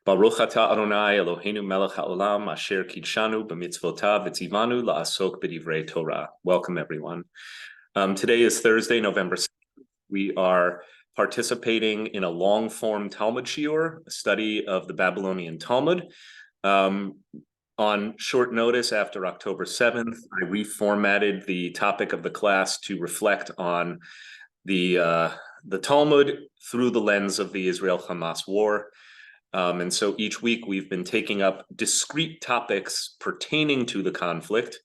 Baruch atah Adonai Eloheinu melech haolam asher kidshanu b'mitzvotav v'tzivanu la'asok b'divrei Torah. Welcome, everyone. Today is Thursday, November 6th. We are participating in a long-form Talmud shiur, a study of the Babylonian Talmud. On short notice, after October 7th, I reformatted the topic of the class to reflect on the Talmud through the lens of the Israel-Hamas war. And so each week we've been taking up discrete topics pertaining to the conflict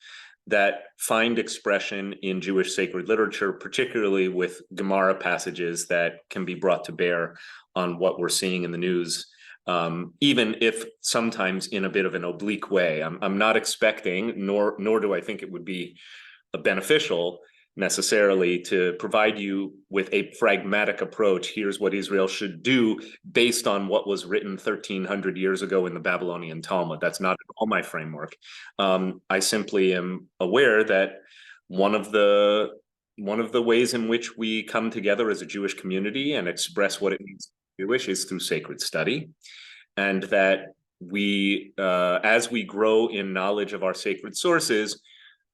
that find expression in Jewish sacred literature, particularly with Gemara passages that can be brought to bear on what we're seeing in the news, even if sometimes in a bit of an oblique way. I'm not expecting, nor do I think it would be beneficial necessarily to provide you with a pragmatic approach. Here's what Israel should do based on what was written 1,300 years ago in the Babylonian Talmud. That's not at all my framework. I simply am aware that one of the ways in which we come together as a Jewish community and express what it means to be Jewish is through sacred study, and that we, as we grow in knowledge of our sacred sources,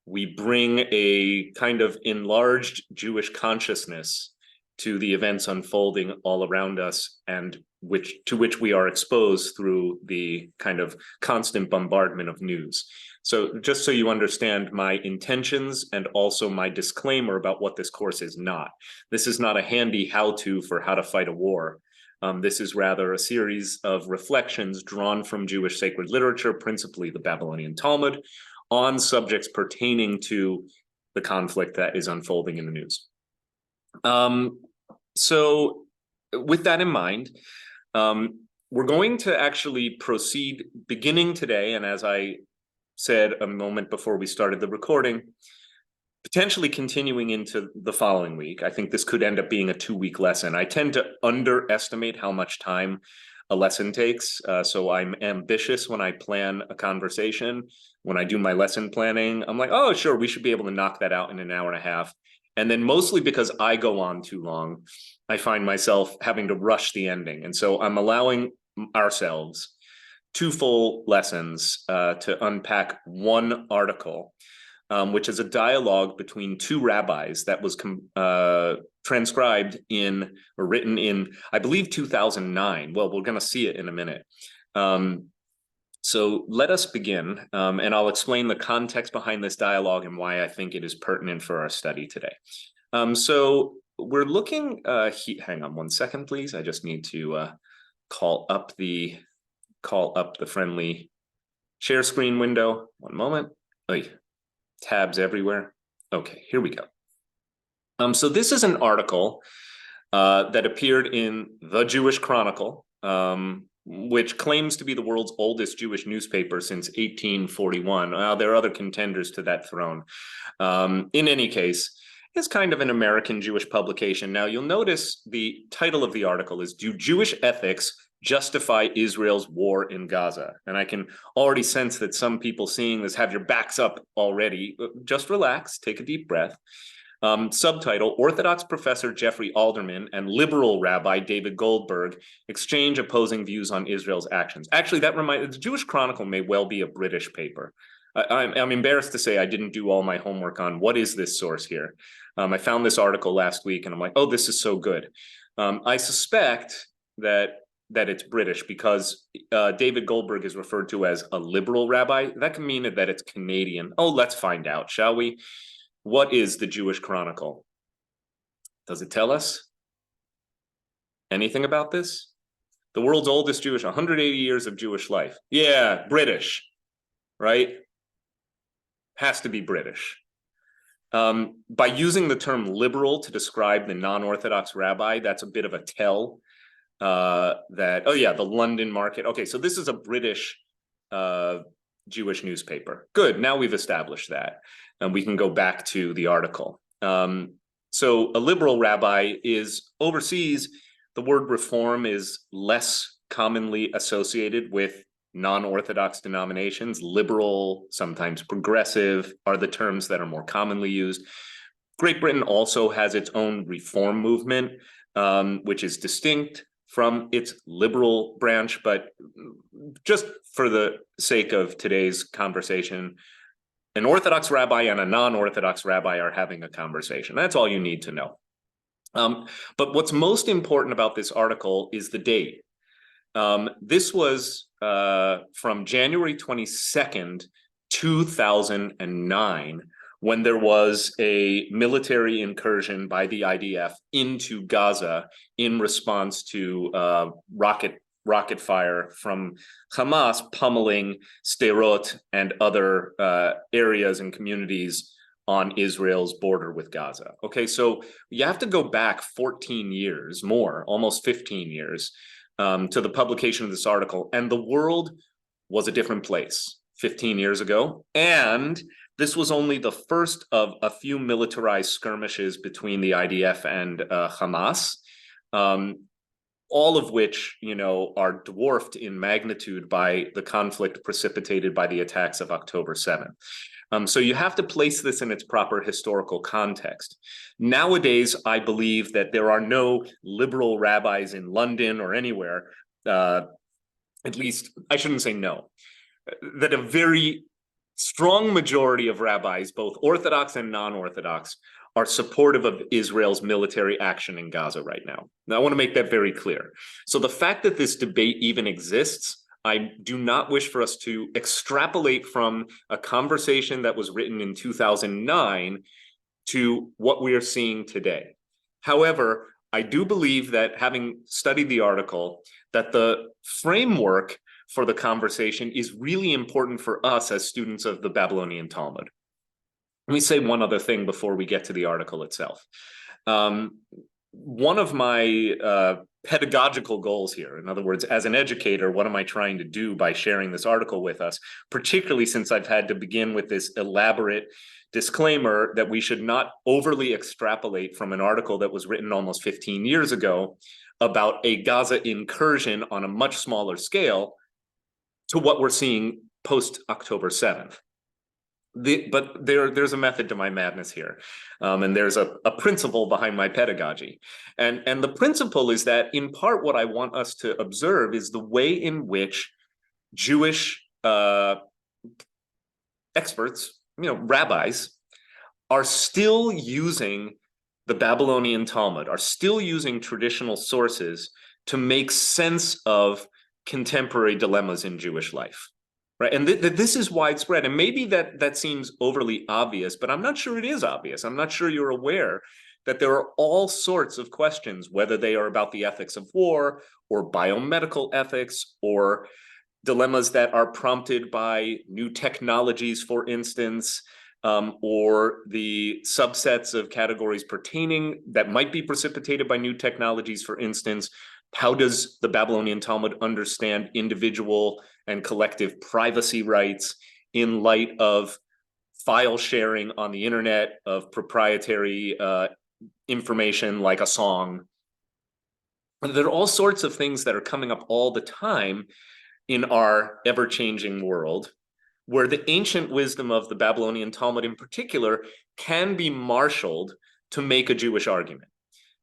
we bring a kind of enlarged Jewish consciousness to the events unfolding all around us, and to which we are exposed through the kind of constant bombardment of news. So just so you understand my intentions and also my disclaimer about what this course is not. This is not a handy how-to for how to fight a war. This is rather a series of reflections drawn from Jewish sacred literature, principally the Babylonian Talmud, on subjects pertaining to the conflict that is unfolding in the news. So with that in mind, we're going to actually proceed beginning today, and as I said a moment before we started the recording, potentially continuing into the following week. I think this could end up being a 2-week lesson. I tend to underestimate how much time a lesson takes, so I'm ambitious when I plan a conversation. When I do my lesson planning, I'm like, oh, sure, we should be able to knock that out in an hour and a half. And then mostly because I go on too long, I find myself having to rush the ending. And so I'm allowing ourselves 2 full lessons to unpack one article, which is a dialogue between 2 rabbis that was transcribed in, or written in, I believe, 2009. Well, we're going to see it in a minute. So let us begin, and I'll explain the context behind this dialogue and why I think it is pertinent for our study today. So we're looking, hang on one second, please. I just need to call up the friendly share screen window. One moment. Oh, tabs everywhere. Okay, here we go. So this is an article that appeared in The Jewish Chronicle, which claims to be the world's oldest Jewish newspaper since 1841. There are other contenders to that throne. In any case, it's kind of an American Jewish publication. Now, you'll notice the title of the article is, "Do Jewish Ethics Justify Israel's War in Gaza?" And I can already sense that some people seeing this have your backs up already. Just relax, take a deep breath. Subtitle: Orthodox professor Jeffrey Alderman and liberal rabbi David Goldberg exchange opposing views on Israel's actions. Actually, the Jewish Chronicle may well be a British paper. I'm embarrassed to say I didn't do all my homework on what is this source here. I found this article last week and I'm like, oh, this is so good. I suspect that it's British because David Goldberg is referred to as a liberal rabbi. That can mean that it's Canadian. Oh, let's find out, shall we? What is the Jewish Chronicle? Does it tell us anything about this? The world's oldest 180 years of Jewish life. Yeah, British, right? Has to be British. By using the term liberal to describe the non-Orthodox rabbi, that's a bit of a tell that, oh yeah, the London Market. Okay, so this is a British Jewish newspaper. Good, now we've established that. And we can go back to the article. So a liberal rabbi is overseas. The word reform is less commonly associated with non-Orthodox denominations. Liberal, sometimes progressive, are the terms that are more commonly used. Great Britain also has its own reform movement, which is distinct from its liberal branch, but just for the sake of today's conversation, an Orthodox rabbi and a non-Orthodox rabbi are having a conversation. That's all you need to know. But what's most important about this article is the date. This was from January 22nd, 2009, when there was a military incursion by the IDF into Gaza in response to rocket fire from Hamas pummeling Sderot and other areas and communities on Israel's border with Gaza. Okay, so you have to go back 14 years more, almost 15 years, to the publication of this article, and the world was a different place 15 years ago, and this was only the first of a few militarized skirmishes between the IDF and Hamas, all of which, you know, are dwarfed in magnitude by the conflict precipitated by the attacks of October 7th. So you have to place this in its proper historical context. Nowadays, I believe that there are no liberal rabbis in London or anywhere, at least I shouldn't say no, that a very strong majority of rabbis, both Orthodox and non-Orthodox, are supportive of Israel's military action in Gaza right now. Now, I want to make that very clear. So the fact that this debate even exists, I do not wish for us to extrapolate from a conversation that was written in 2009 to what we are seeing today. However, I do believe that, having studied the article, that the framework for the conversation is really important for us as students of the Babylonian Talmud. Let me say one other thing before we get to the article itself. One of my pedagogical goals here, in other words, as an educator, what am I trying to do by sharing this article with us, particularly since I've had to begin with this elaborate disclaimer that we should not overly extrapolate from an article that was written almost 15 years ago about a Gaza incursion on a much smaller scale to what we're seeing post-October 7th. But there's a method to my madness here, and there's a principle behind my pedagogy. And the principle is that, in part, what I want us to observe is the way in which Jewish experts, rabbis, are still using the Babylonian Talmud, are still using traditional sources to make sense of contemporary dilemmas in Jewish life. Right, and this is widespread, and maybe that seems overly obvious, but I'm not sure it is obvious. I'm not sure you're aware that there are all sorts of questions, whether they are about the ethics of war or biomedical ethics or dilemmas that are prompted by new technologies, for instance, or the subsets of categories pertaining that might be precipitated by new technologies, for instance. How does the Babylonian Talmud understand individual and collective privacy rights in light of file sharing on the internet, of proprietary information like a song? And there are all sorts of things that are coming up all the time in our ever-changing world, where the ancient wisdom of the Babylonian Talmud in particular can be marshaled to make a Jewish argument.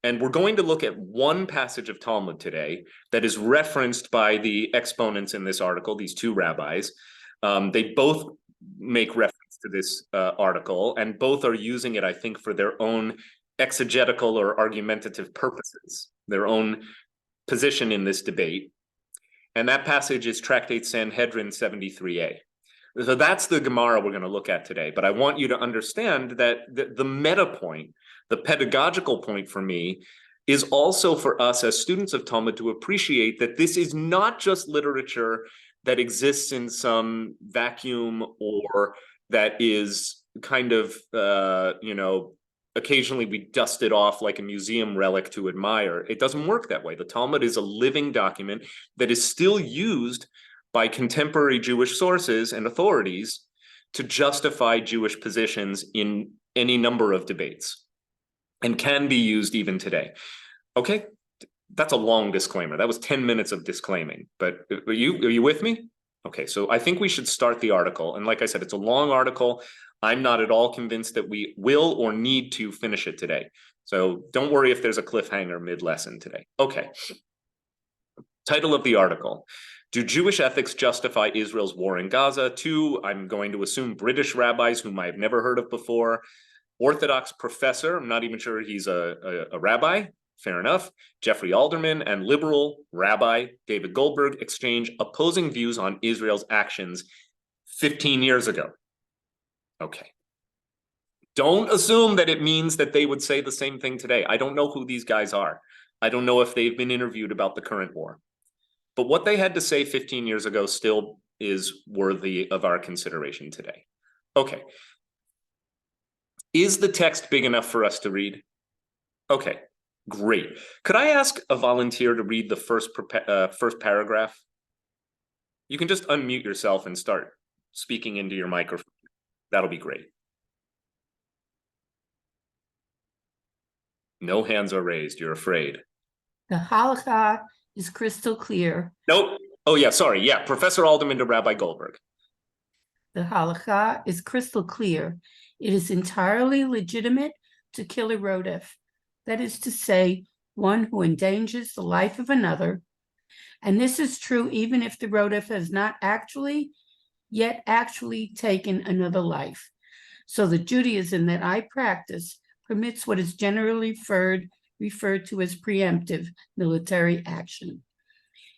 And we're going to look at one passage of Talmud today that is referenced by the exponents in this article, these two rabbis. They both make reference to this article, and both are using it, I think, for their own exegetical or argumentative purposes, their own position in this debate. And that passage is Tractate Sanhedrin 73a. So that's the Gemara we're going to look at today. But I want you to understand that the meta point, the pedagogical point for me, is also for us as students of Talmud to appreciate that this is not just literature that exists in some vacuum or that is kind of, occasionally we dust it off like a museum relic to admire. It doesn't work that way. The Talmud is a living document that is still used by contemporary Jewish sources and authorities to justify Jewish positions in any number of debates, and can be used even today. Okay, that's a long disclaimer. That was 10 minutes of disclaiming, but are you with me? Okay, so I think we should start the article. And like I said, it's a long article. I'm not at all convinced that we will or need to finish it today. So don't worry if there's a cliffhanger mid-lesson today. Okay. Title of the article: Do Jewish ethics justify Israel's war in Gaza? Two, I'm going to assume British rabbis whom I've never heard of before. Orthodox professor, I'm not even sure he's a rabbi, fair enough. Jeffrey Alderman, and liberal rabbi David Goldberg exchange opposing views on Israel's actions 15 years ago. Okay. Don't assume that it means that they would say the same thing today. I don't know who these guys are. I don't know if they've been interviewed about the current war. But what they had to say 15 years ago still is worthy of our consideration today. Okay. Is the text big enough for us to read? Okay, great. Could I ask a volunteer to read the first paragraph? You can just unmute yourself and start speaking into your microphone. That'll be great. No hands are raised. You're afraid. The halakha is crystal clear. Nope. Oh, yeah, sorry. Yeah, Professor Alderman to Rabbi Goldberg. The halakha is crystal clear. It is entirely legitimate to kill a Rodef. That is to say, one who endangers the life of another. And this is true even if the Rodef has not yet actually taken another life. So the Judaism that I practice permits what is generally referred to as preemptive military action.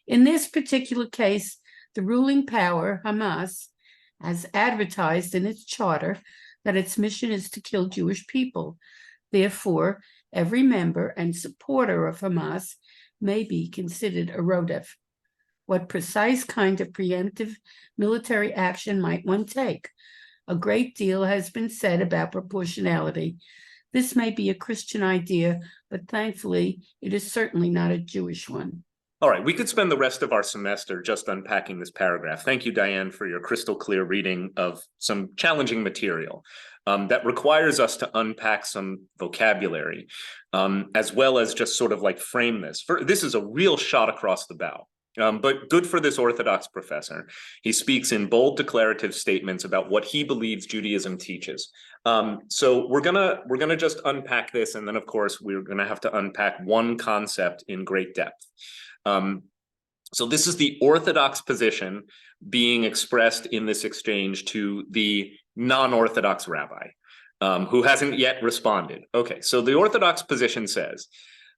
In this particular case, the ruling power, Hamas, has advertised in its charter that its mission is to kill Jewish people. Therefore, every member and supporter of Hamas may be considered a Rodef. What precise kind of preemptive military action might one take? A great deal has been said about proportionality. This may be a Christian idea, but thankfully, it is certainly not a Jewish one. All right, we could spend the rest of our semester just unpacking this paragraph. Thank you, Diane, for your crystal clear reading of some challenging material that requires us to unpack some vocabulary, as well as just sort of like frame this. This is a real shot across the bow. But good for this Orthodox professor. He speaks in bold declarative statements about what he believes Judaism teaches. So we're gonna just unpack this, and then of course we're gonna have to unpack one concept in great depth. So this is the Orthodox position being expressed in this exchange to the non-Orthodox rabbi, who hasn't yet responded. Okay, so the Orthodox position says,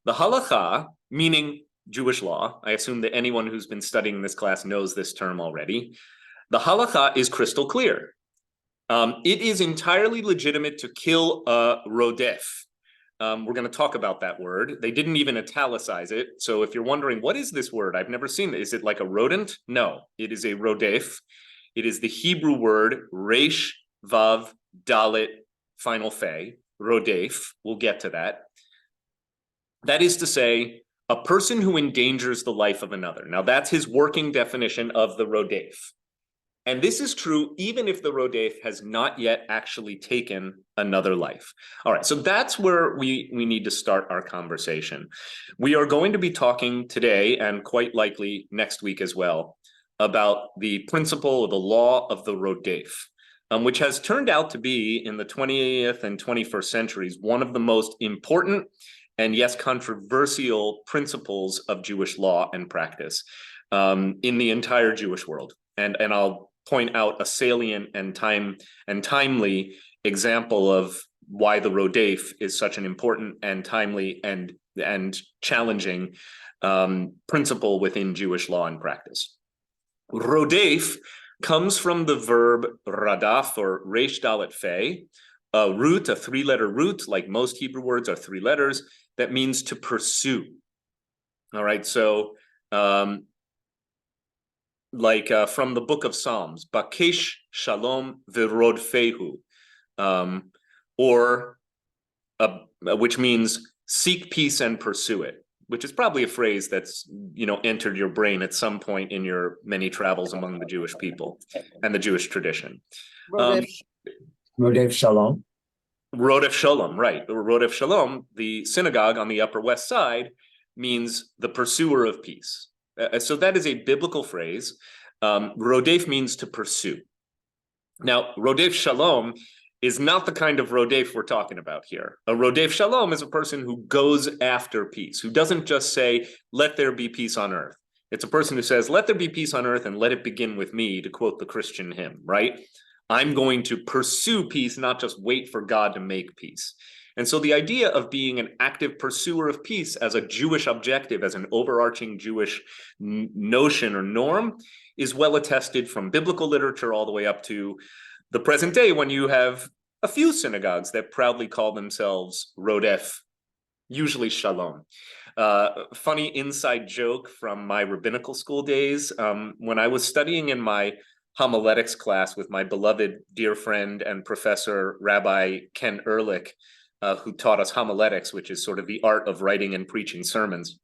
the halakha, meaning Jewish law, I assume that anyone who's been studying this class knows this term already. The halakha is crystal clear. It is entirely legitimate to kill a rodef. We're going to talk about that word. They didn't even italicize it. So if you're wondering, what is this word? I've never seen it. Is it like a rodent? No, it is a rodef. It is the Hebrew word resh, vav, dalet, final fe, rodef. We'll get to that. That is to say, a person who endangers the life of another. Now, that's his working definition of the rodef. And this is true even if the Rodef has not yet actually taken another life. All right, so that's where we need to start our conversation. We are going to be talking today, and quite likely next week as well, about the principle or the law of the Rodef, which has turned out to be, in the 20th and 21st centuries, one of the most important and, yes, controversial principles of Jewish law and practice in the entire Jewish world. And I'll point out a salient and timely example of why the Rodef is such an important and timely and challenging principle within Jewish law and practice. Rodef comes from the verb radaf, or resh dalet fe, a root, a three-letter root, like most Hebrew words are three letters, that means to pursue. All right, so from the book of Psalms, Bakesh Shalom V'rodfehu, which means seek peace and pursue it, which is probably a phrase that's, entered your brain at some point in your many travels among the Jewish people and the Jewish tradition. Rodef Shalom. Rodef Shalom, right. Rodef Shalom, the synagogue on the Upper West Side, means the pursuer of peace. So that is a biblical phrase. Rodef means to pursue. Now, Rodef Shalom is not the kind of Rodef we're talking about here. A Rodef Shalom is a person who goes after peace, who doesn't just say, let there be peace on earth. It's a person who says, let there be peace on earth and let it begin with me, to quote the Christian hymn, right? I'm going to pursue peace, not just wait for God to make peace. And so the idea of being an active pursuer of peace as a Jewish objective, as an overarching Jewish notion or norm, is well attested from biblical literature all the way up to the present day, when you have a few synagogues that proudly call themselves Rodef, usually Shalom. Funny inside joke from my rabbinical school days. When I was studying in my homiletics class with my beloved dear friend and professor, Rabbi Ken Ehrlich, who taught us homiletics, which is sort of the art of writing and preaching sermons.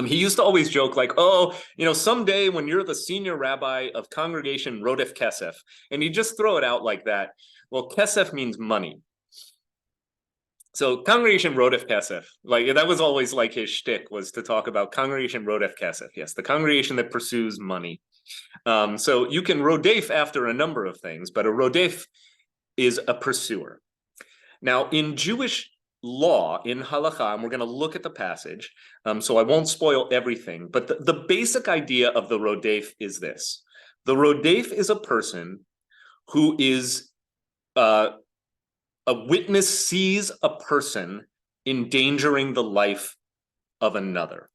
He used to always joke like, oh, someday when you're the senior rabbi of congregation Rodef Kesef, and he'd just throw it out like that. Well, Kesef means money. So congregation Rodef Kesef, like that was always like his shtick, was to talk about congregation Rodef Kesef. Yes, the congregation that pursues money. So you can rodef after a number of things, but a rodef is a pursuer. Now, in Jewish law, in halakha, and we're going to look at the passage, so I won't spoil everything, but the basic idea of the rodef is this. The rodef is a person who is a witness sees a person endangering the life of another.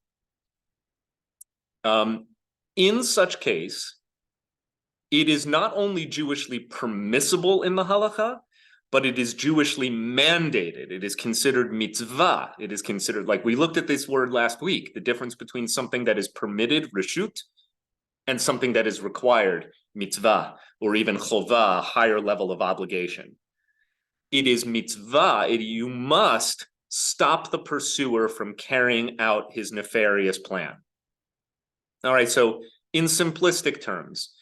In such case, it is not only Jewishly permissible in the halakha, but it is Jewishly mandated. It is considered mitzvah. It is considered, like we looked at this word last week, the difference between something that is permitted, reshut, and something that is required, mitzvah, or even chovah, a higher level of obligation. It is mitzvah. You must stop the pursuer from carrying out his nefarious plan. All right, so in simplistic terms,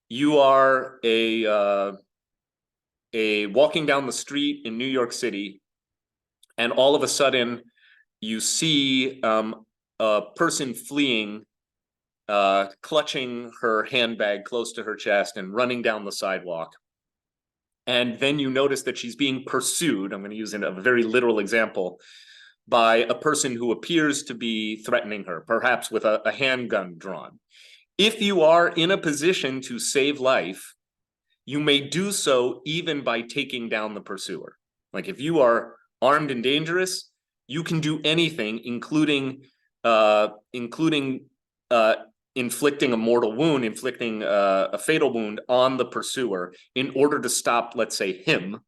you are a walking down the street in New York City, and all of a sudden you see a person fleeing, clutching her handbag close to her chest and running down the sidewalk. And then you notice that she's being pursued, I'm going to use a very literal example, by a person who appears to be threatening her, perhaps with a handgun drawn. If you are in a position to save life, you may do so even by taking down the pursuer. Like if you are armed and dangerous, you can do anything, including inflicting a mortal wound, inflicting a fatal wound on the pursuer in order to stop, let's say, him.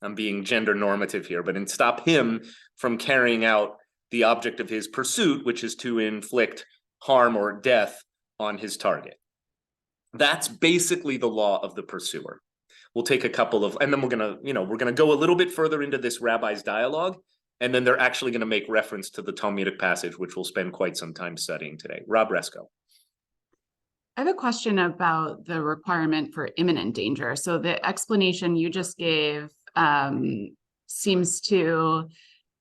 I'm being gender normative here, but stop him from carrying out the object of his pursuit, which is to inflict harm or death on his target. That's basically the law of the pursuer. We'll take a couple of, and then we're gonna go a little bit further into this rabbi's dialogue, and then they're actually going to make reference to the Talmudic passage, which we'll spend quite some time studying today. Rob Resco. I have a question about the requirement for imminent danger. So the explanation you just gave seems to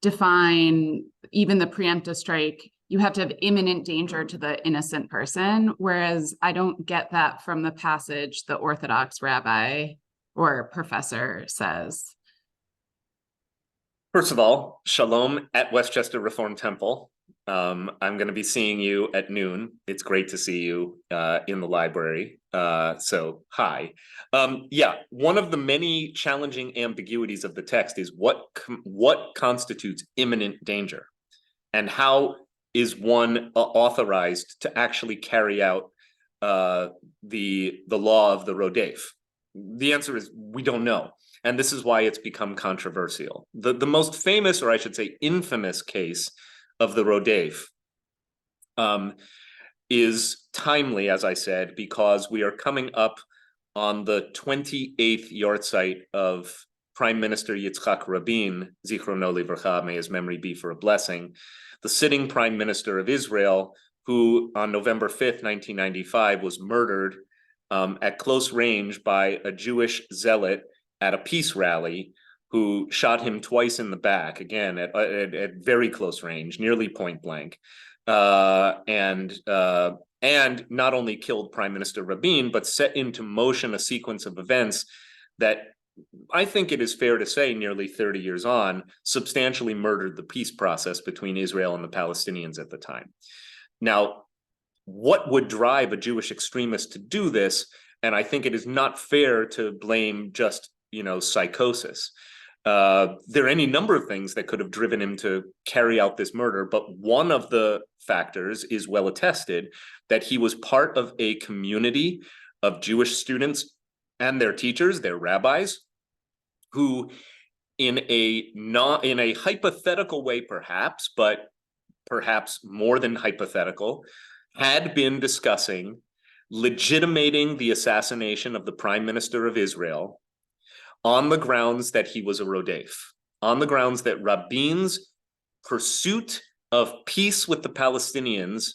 define even the preemptive strike. You have to have imminent danger to the innocent person, whereas I don't get that from the passage the Orthodox rabbi or professor says. First of all, shalom at Westchester Reformed Temple. I'm going to be seeing you at noon. It's great to see you in the library. So hi. Yeah, one of the many challenging ambiguities of the text is what constitutes imminent danger, and how is one authorized to actually carry out the law of the Rodef? The answer is we don't know. And this is why it's become controversial. The most famous, or I should say infamous case of the Rodef is timely, as I said, because we are coming up on the 28th yahrzeit of Prime Minister Yitzhak Rabin, Zichrono Livracha, may his memory be for a blessing, the sitting Prime Minister of Israel, who on November 5th, 1995, was murdered at close range by a Jewish zealot at a peace rally, who shot him twice in the back, again, at very close range, nearly point blank, and not only killed Prime Minister Rabin, but set into motion a sequence of events that I think it is fair to say nearly 30 years on, substantially murdered the peace process between Israel and the Palestinians at the time. Now, what would drive a Jewish extremist to do this? And I think it is not fair to blame just, psychosis. There are any number of things that could have driven him to carry out this murder, but one of the factors is well attested, that he was part of a community of Jewish students and their teachers, their rabbis, who in a hypothetical way perhaps, but perhaps more than hypothetical, had been discussing legitimating the assassination of the Prime Minister of Israel on the grounds that he was a Rodef, on the grounds that Rabin's pursuit of peace with the Palestinians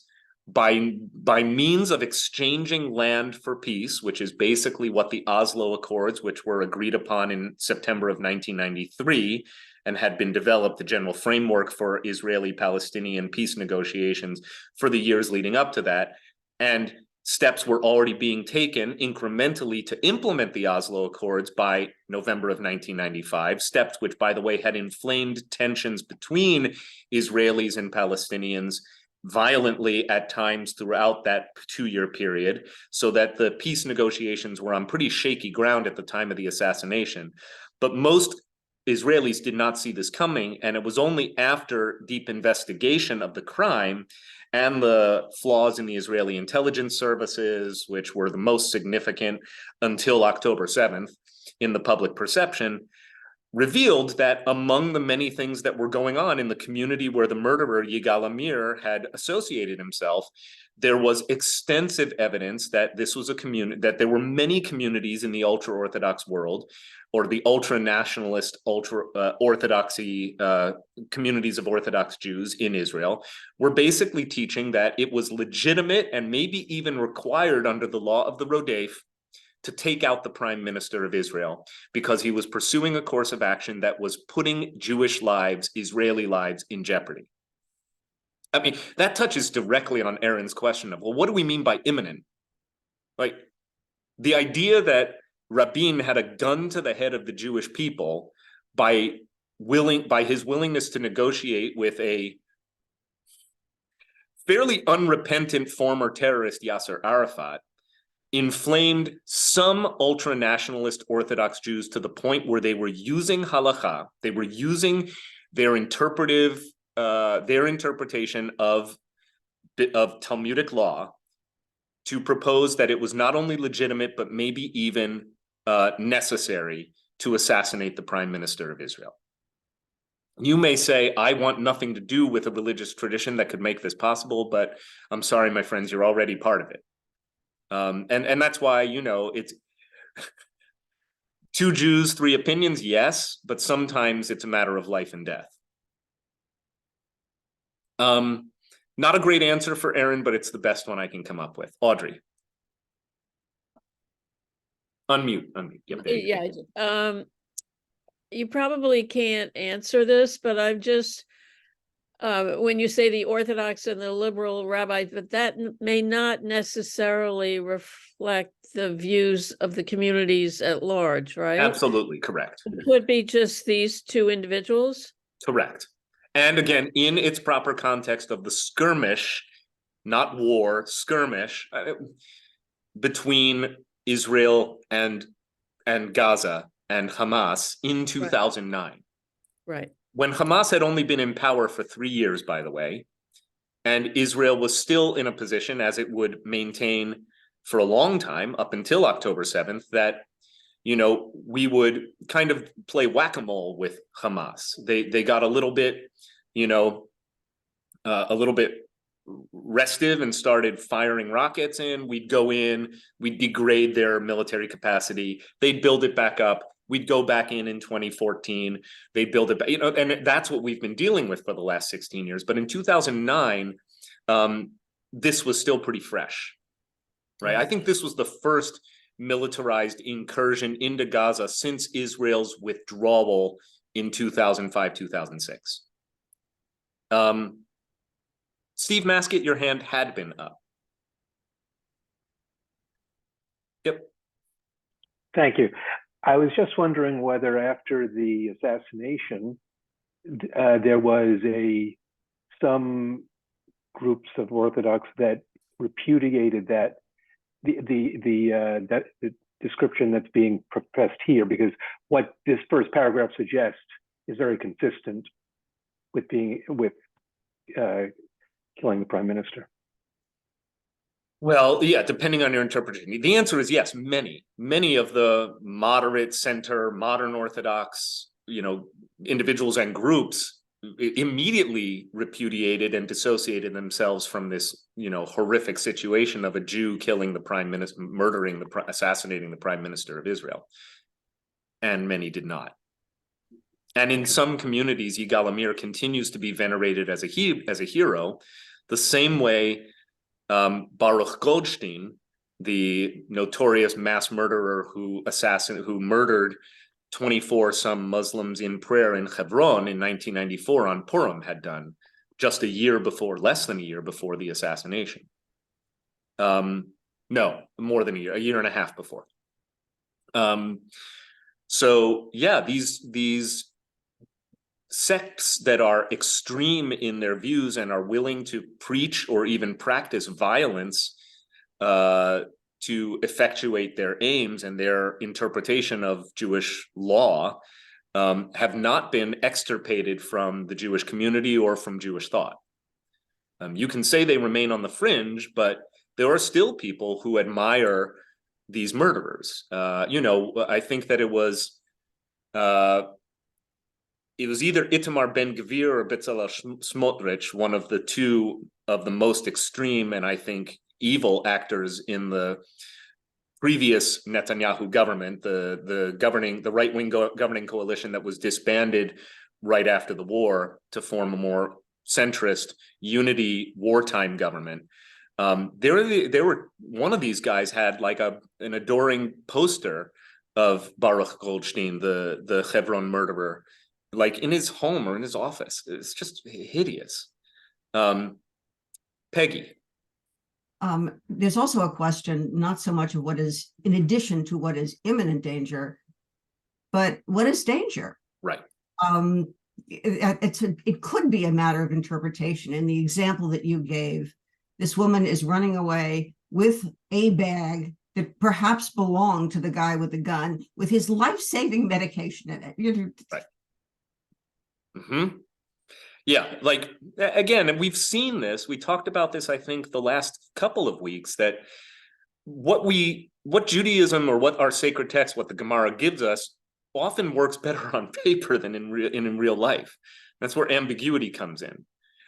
by means of exchanging land for peace, which is basically what the Oslo Accords, which were agreed upon in September of 1993 and had been developed, the general framework for Israeli-Palestinian peace negotiations for the years leading up to that. And steps were already being taken incrementally to implement the Oslo Accords by November of 1995, steps which, by the way, had inflamed tensions between Israelis and Palestinians violently at times throughout that 2-year period, so that the peace negotiations were on pretty shaky ground at the time of the assassination. But most Israelis did not see this coming, and it was only after deep investigation of the crime and the flaws in the Israeli intelligence services, which were the most significant until October 7th in the public perception, revealed that among the many things that were going on in the community where the murderer Yigal Amir had associated himself, there was extensive evidence that this was a community, that there were many communities in the ultra-Orthodox world, or the ultra-nationalist, ultra-Orthodoxy communities of Orthodox Jews in Israel, were basically teaching that it was legitimate and maybe even required under the law of the Rodef to take out the Prime Minister of Israel, because he was pursuing a course of action that was putting Jewish lives, Israeli lives, in jeopardy. I mean, that touches directly on Aaron's question of, well, what do we mean by imminent? Like, the idea that Rabin had a gun to the head of the Jewish people by his willingness to negotiate with a fairly unrepentant former terrorist, Yasser Arafat, inflamed some ultra-nationalist Orthodox Jews to the point where they were using halakha, they were using their interpretation of Talmudic law to propose that it was not only legitimate, but maybe even necessary to assassinate the Prime Minister of Israel. You may say, I want nothing to do with a religious tradition that could make this possible, but I'm sorry, my friends, you're already part of it. And that's why, it's 2 Jews, 3 opinions, yes, but sometimes it's a matter of life and death. Not a great answer for Aaron, but it's the best one I can come up with. Audrey. Unmute. Yep, there you go. Yeah. You probably can't answer this, but I'm just, when you say the Orthodox and the liberal rabbis, but that may not necessarily reflect the views of the communities at large, right? Absolutely correct. It could be just these 2 individuals. Correct. And again, in its proper context of the skirmish, not war, skirmish between Israel and Gaza and Hamas in 2009. Right. When Hamas had only been in power for 3 years, by the way, and Israel was still in a position, as it would maintain for a long time, up until October 7th, that, we would kind of play whack-a-mole with Hamas. They got a little bit, restive and started firing rockets in. We'd go in, we'd degrade their military capacity. They'd build it back up. We'd go back in 2014. They'd build it back, and that's what we've been dealing with for the last 16 years. But in 2009, this was still pretty fresh, right? I think this was the first militarized incursion into Gaza since Israel's withdrawal in 2005, 2006. Steve Maskett, your hand had been up. Yep. Thank you. I was just wondering whether after the assassination, there was some groups of Orthodox that repudiated that the description that's being professed here, because what this first paragraph suggests is very consistent with killing the prime minister. Well, yeah, depending on your interpretation. The answer is yes, many of the moderate center, modern Orthodox, individuals and groups immediately repudiated and dissociated themselves from this, horrific situation of a Jew killing the prime minister, assassinating the prime minister of Israel. And many did not. And in some communities, Yigal Amir continues to be venerated as a hero, the same way Baruch Goldstein, the notorious mass murderer who murdered 24 some Muslims in prayer in Hebron in 1994 on Purim, had done just less than a year before the assassination. No, more than a year and a half before. So yeah, these sects that are extreme in their views and are willing to preach or even practice violence to effectuate their aims and their interpretation of Jewish law have not been extirpated from the Jewish community or from Jewish thought. You can say they remain on the fringe, but there are still people who admire these murderers. I think that it was either Itamar Ben-Gvir or Bezalel Smotrich, one of the two of the most extreme and I think evil actors in the previous Netanyahu government, the right-wing governing coalition that was disbanded right after the war to form a more centrist unity wartime government. There were one of these guys had like an adoring poster of Baruch Goldstein, the Hebron murderer, like in his home or in his office. It's just hideous. Peggy. There's also a question, not so much of what is in addition to what is imminent danger, but what is danger? Right. It could be a matter of interpretation. In the example that you gave, this woman is running away with a bag that perhaps belonged to the guy with the gun with his life-saving medication in it. Right. Mm-hmm. Yeah, like, again, and we've seen this, we talked about this, I think, the last couple of weeks, that what Judaism or what our sacred text, what the Gemara gives us, often works better on paper than in real life. That's where ambiguity comes in.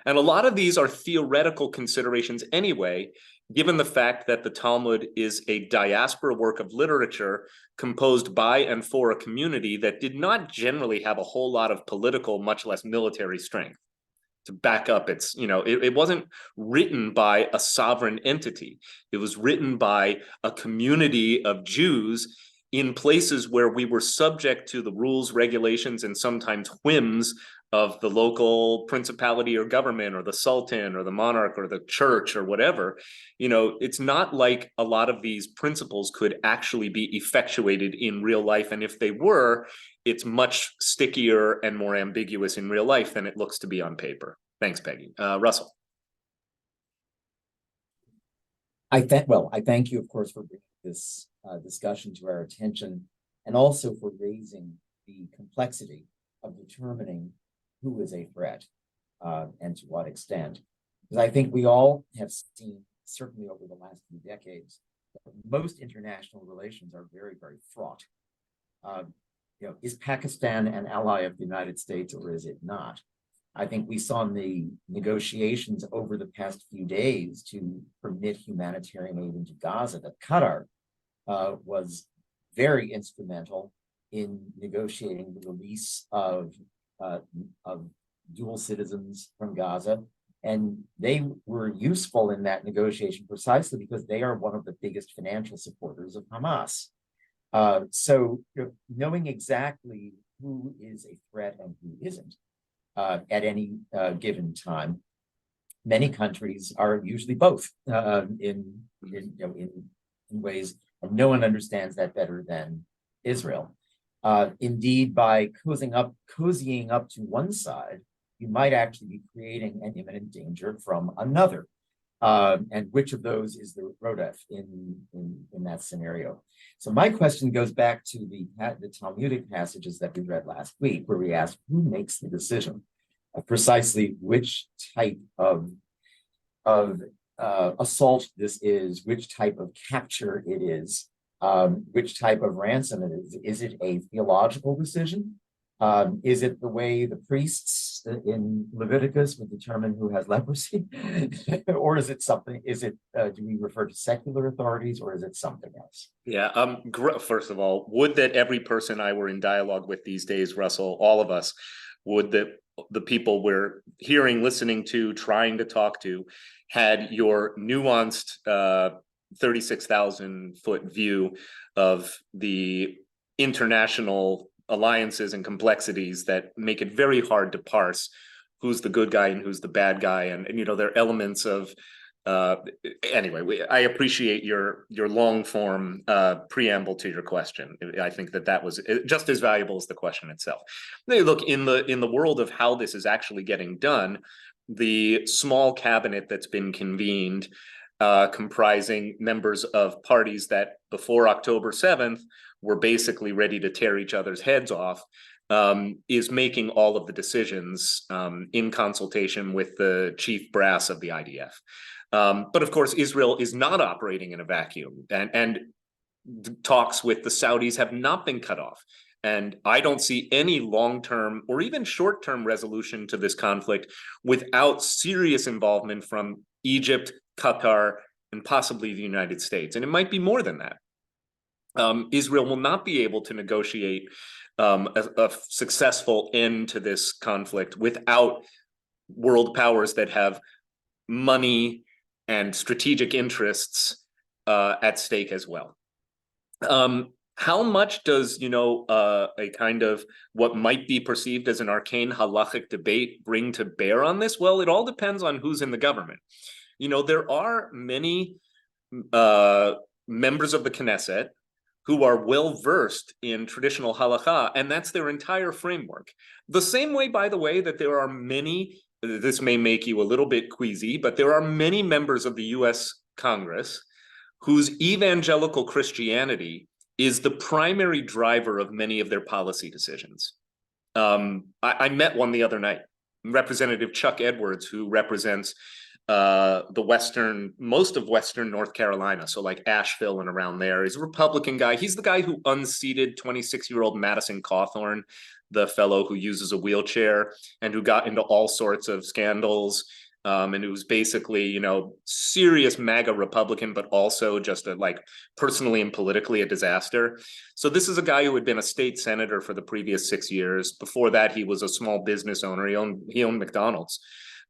And a lot of these are theoretical considerations anyway, given the fact that the Talmud is a diaspora work of literature composed by and for a community that did not generally have a whole lot of political, much less military strength to back up its, it wasn't written by a sovereign entity. It was written by a community of Jews in places where we were subject to the rules, regulations, and sometimes whims of the local principality or government or the sultan or the monarch or the church or whatever. It's not like a lot of these principles could actually be effectuated in real life. And if they were, it's much stickier and more ambiguous in real life than it looks to be on paper. Thanks, Peggy. Russell. I thank you, of course, for bringing this discussion to our attention, and also for raising the complexity of determining who is a threat and to what extent. Because I think we all have seen, certainly over the last few decades, that most international relations are very, very fraught. Is Pakistan an ally of the United States or is it not? I think we saw in the negotiations over the past few days to permit humanitarian aid into Gaza that Qatar was very instrumental in negotiating the release of dual citizens from Gaza. And they were useful in that negotiation precisely because they are one of the biggest financial supporters of Hamas. So knowing exactly who is a threat and who isn't at any given time, many countries are usually both in ways, and no one understands that better than Israel. Indeed, by cozying up to one side, you might actually be creating an imminent danger from another. And which of those is the Rodef in that scenario? So my question goes back to the Talmudic passages that we read last week, where we asked who makes the decision of precisely which type of assault this is, which type of capture it is, which type of ransom it is. Is it a theological decision? Is it the way the priests in Leviticus would determine who has leprosy? Or is it something, do we refer to secular authorities, or is it something else? Yeah, first of all, would that every person I were in dialogue with these days, Russell, all of us, would that the people we're hearing, listening to, trying to talk to, had your nuanced 36,000-foot view of the international alliances and complexities that make it very hard to parse who's the good guy and who's the bad guy, and you know, there are elements of anyway. I appreciate your long form preamble to your question. I think that was just as valuable as the question itself. Look, in the world of how this is actually getting done, the small cabinet that's been convened, comprising members of parties that before October 7th were basically ready to tear each other's heads off, is making all of the decisions in consultation with the chief brass of the IDF. But of course, Israel is not operating in a vacuum, and talks with the Saudis have not been cut off. And I don't see any long-term or even short-term resolution to this conflict without serious involvement from Egypt, Qatar, and possibly the United States. And it might be more than that. Israel will not be able to negotiate a successful end to this conflict without world powers that have money and strategic interests at stake as well. How much does, a kind of what might be perceived as an arcane halakhic debate bring to bear on this? Well, it all depends on who's in the government. There are many members of the Knesset who are well-versed in traditional halakha, and that's their entire framework. The same way, by the way, that there are many, this may make you a little bit queasy, but there are many members of the US Congress whose evangelical Christianity is the primary driver of many of their policy decisions. I met one the other night, Representative Chuck Edwards, who represents most of Western North Carolina, so like Asheville and around there. He's a Republican guy. He's the guy who unseated 26-year-old Madison Cawthorn, the fellow who uses a wheelchair and who got into all sorts of scandals, and who was basically, serious MAGA Republican, but also just personally and politically a disaster. So this is a guy who had been a state senator for the previous 6 years. Before that, he was a small business owner. He owned McDonald's.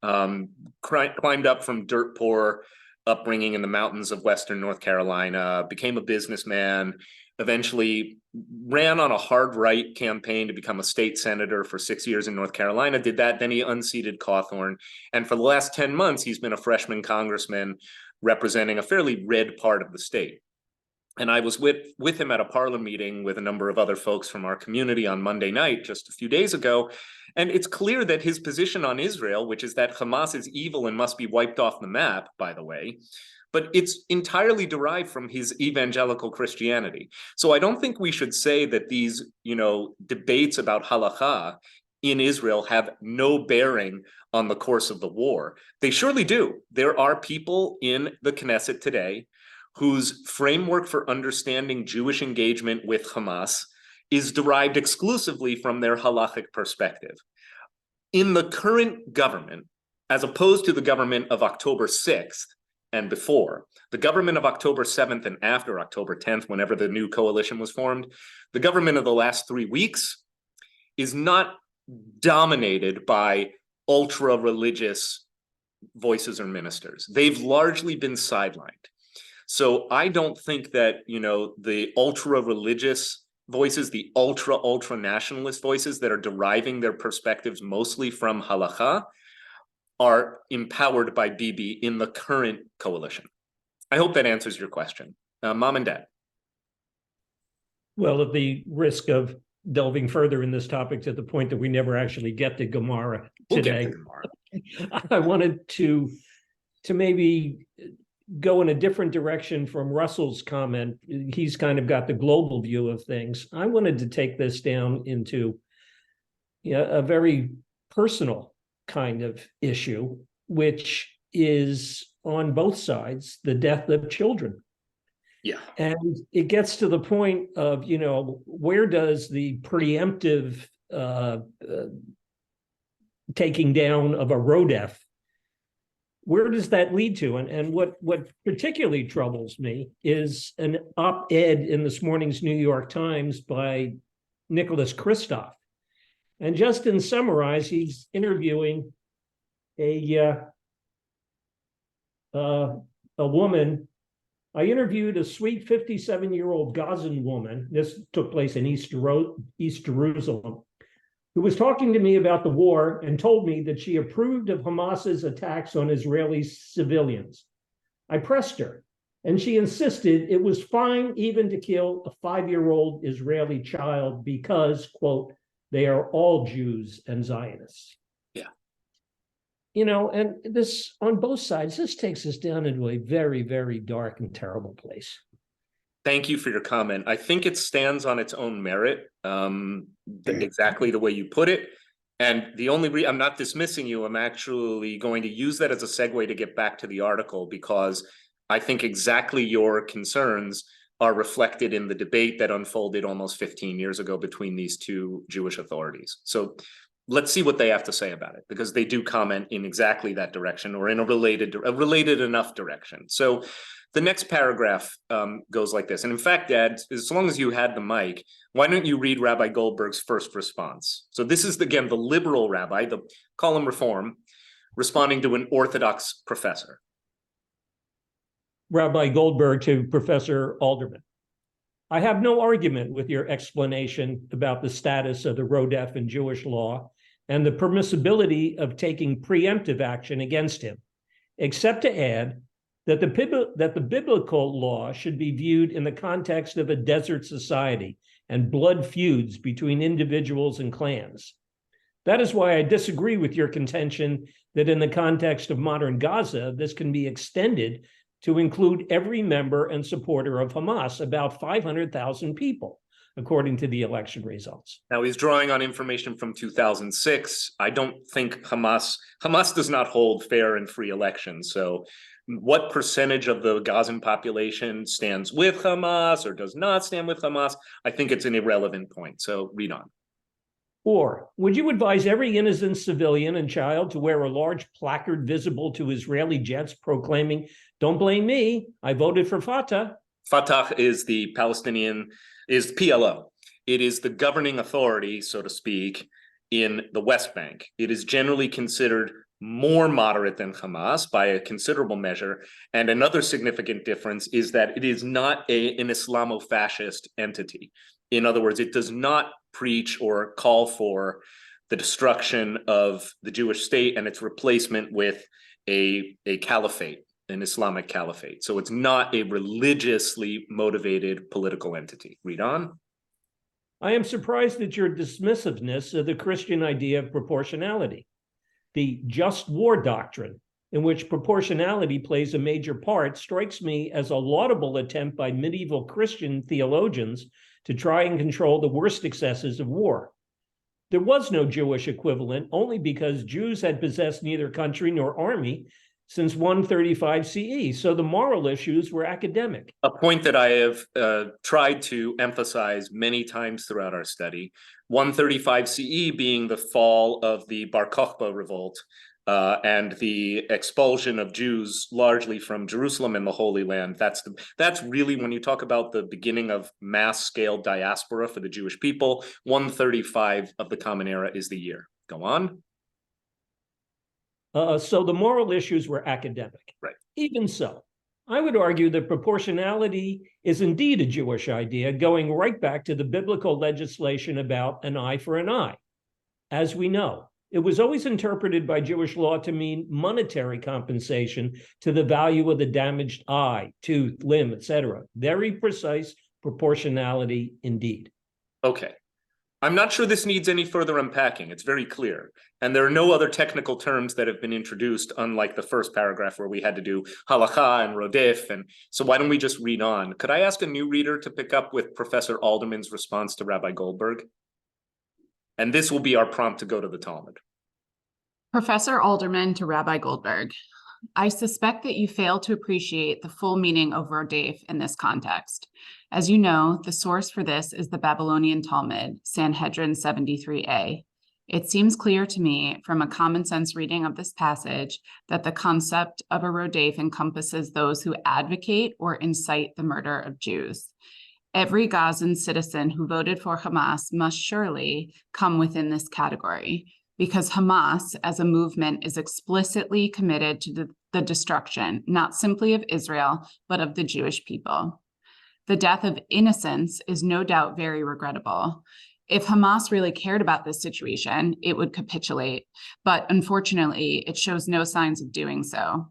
Climbed up from dirt poor upbringing in the mountains of Western North Carolina, became a businessman, eventually ran on a hard right campaign to become a state senator for 6 years in North Carolina, did that, then he unseated Cawthorn. And for the last 10 months, he's been a freshman congressman representing a fairly red part of the state. And I was with him at a parlor meeting with a number of other folks from our community on Monday night, just a few days ago. And it's clear that his position on Israel, which is that Hamas is evil and must be wiped off the map, by the way, but it's entirely derived from his evangelical Christianity. So I don't think we should say that these, debates about halakha in Israel have no bearing on the course of the war. They surely do. There are people in the Knesset today whose framework for understanding Jewish engagement with Hamas is derived exclusively from their halakhic perspective. In the current government, as opposed to the government of October 6th and before, the government of October 7th and after October 10th, whenever the new coalition was formed, the government of the last 3 weeks is not dominated by ultra-religious voices or ministers. They've largely been sidelined. So I don't think that, the ultra-religious voices, the ultra-nationalist voices that are deriving their perspectives mostly from halakha are empowered by Bibi in the current coalition. I hope that answers your question. Mom and Dad. Well, at the risk of delving further in this topic to the point that we never actually get to Gemara today, I wanted to to maybe go in a different direction from Russell's comment. He's kind of got the global view of things. I wanted to take this down into a very personal kind of issue, which is on both sides, the death of children. Yeah. And it gets to the point of, where does the preemptive taking down of a Rodef, where does that lead to? And what particularly troubles me is an op-ed in this morning's New York Times by Nicholas Kristof. And just in summarize, he's interviewing a woman. I interviewed a sweet 57-year-old Gazan woman. This took place in East Jerusalem, who was talking to me about the war and told me that she approved of Hamas's attacks on Israeli civilians. I pressed her, and she insisted it was fine even to kill a 5-year-old Israeli child because, quote, they are all Jews and Zionists. Yeah. And this, on both sides, this takes us down into a very, very dark and terrible place. Thank you for your comment. I think it stands on its own merit, exactly the way you put it. And the only I'm not dismissing you. I'm actually going to use that as a segue to get back to the article, because I think exactly your concerns are reflected in the debate that unfolded almost 15 years ago between these two Jewish authorities. So let's see what they have to say about it, because they do comment in exactly that direction, or in a related enough direction. So the next paragraph goes like this. And in fact, Dad, as long as you had the mic, why don't you read Rabbi Goldberg's first response? So this is, again, the liberal rabbi, the column reform, responding to an Orthodox professor. Rabbi Goldberg to Professor Alderman. I have no argument with your explanation about the status of the Rodef in Jewish law and the permissibility of taking preemptive action against him, except to add that the biblical law should be viewed in the context of a desert society and blood feuds between individuals and clans. That is why I disagree with your contention that in the context of modern Gaza, this can be extended to include every member and supporter of Hamas, about 500,000 people, according to the election results. Now, he's drawing on information from 2006. I don't think Hamas does not hold fair and free elections. So what percentage of the Gazan population stands with Hamas or does not stand with Hamas? I think it's an irrelevant point. So read on. Or would you advise every innocent civilian and child to wear a large placard visible to Israeli jets proclaiming, "Don't blame me, I voted for Fatah"? Fatah is the is PLO. It is the governing authority, so to speak, in the West Bank. It is generally considered more moderate than Hamas by a considerable measure. And another significant difference is that it is not an Islamo-fascist entity. In other words, it does not preach or call for the destruction of the Jewish state and its replacement with a caliphate, an Islamic caliphate. So it's not a religiously motivated political entity. Read on. I am surprised at your dismissiveness of the Christian idea of proportionality. The just war doctrine, in which proportionality plays a major part, strikes me as a laudable attempt by medieval Christian theologians to try and control the worst excesses of war. There was no Jewish equivalent only because Jews had possessed neither country nor army since 135 CE, so the moral issues were academic. A point that I have tried to emphasize many times throughout our study, 135 CE being the fall of the Bar Kokhba revolt and the expulsion of Jews largely from Jerusalem and the Holy Land. That's really, when you talk about the beginning of mass-scale diaspora for the Jewish people, 135 of the Common Era is the year. Go on. So the moral issues were academic. Right. Even so, I would argue that proportionality is indeed a Jewish idea, going right back to the biblical legislation about an eye for an eye. As we know, it was always interpreted by Jewish law to mean monetary compensation to the value of the damaged eye, tooth, limb, etc. Very precise proportionality indeed. Okay. I'm not sure this needs any further unpacking. It's very clear. And there are no other technical terms that have been introduced, unlike the first paragraph where we had to do halakha and rodef. And so why don't we just read on? Could I ask a new reader to pick up with Professor Alderman's response to Rabbi Goldberg? And this will be our prompt to go to the Talmud. Professor Alderman to Rabbi Goldberg. I suspect that you fail to appreciate the full meaning of Rodef in this context. As you know, the source for this is the Babylonian Talmud, Sanhedrin 73a. It seems clear to me from a common sense reading of this passage that the concept of a Rodef encompasses those who advocate or incite the murder of Jews. Every Gazan citizen who voted for Hamas must surely come within this category, because Hamas as a movement is explicitly committed to the destruction, not simply of Israel, but of the Jewish people. The death of innocents is no doubt very regrettable. If Hamas really cared about this situation, it would capitulate, but unfortunately, it shows no signs of doing so.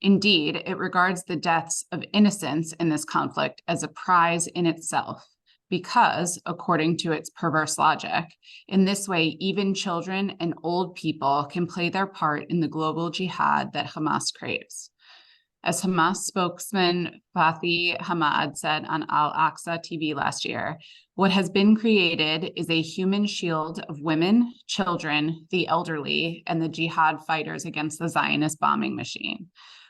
Indeed, it regards the deaths of innocents in this conflict as a prize in itself, because, according to its perverse logic, in this way, even children and old people can play their part in the global jihad that Hamas craves. As Hamas spokesman Fathi Hamad said on Al-Aqsa TV last year, what has been created is a human shield of women, children, the elderly, and the jihad fighters against the Zionist bombing machine.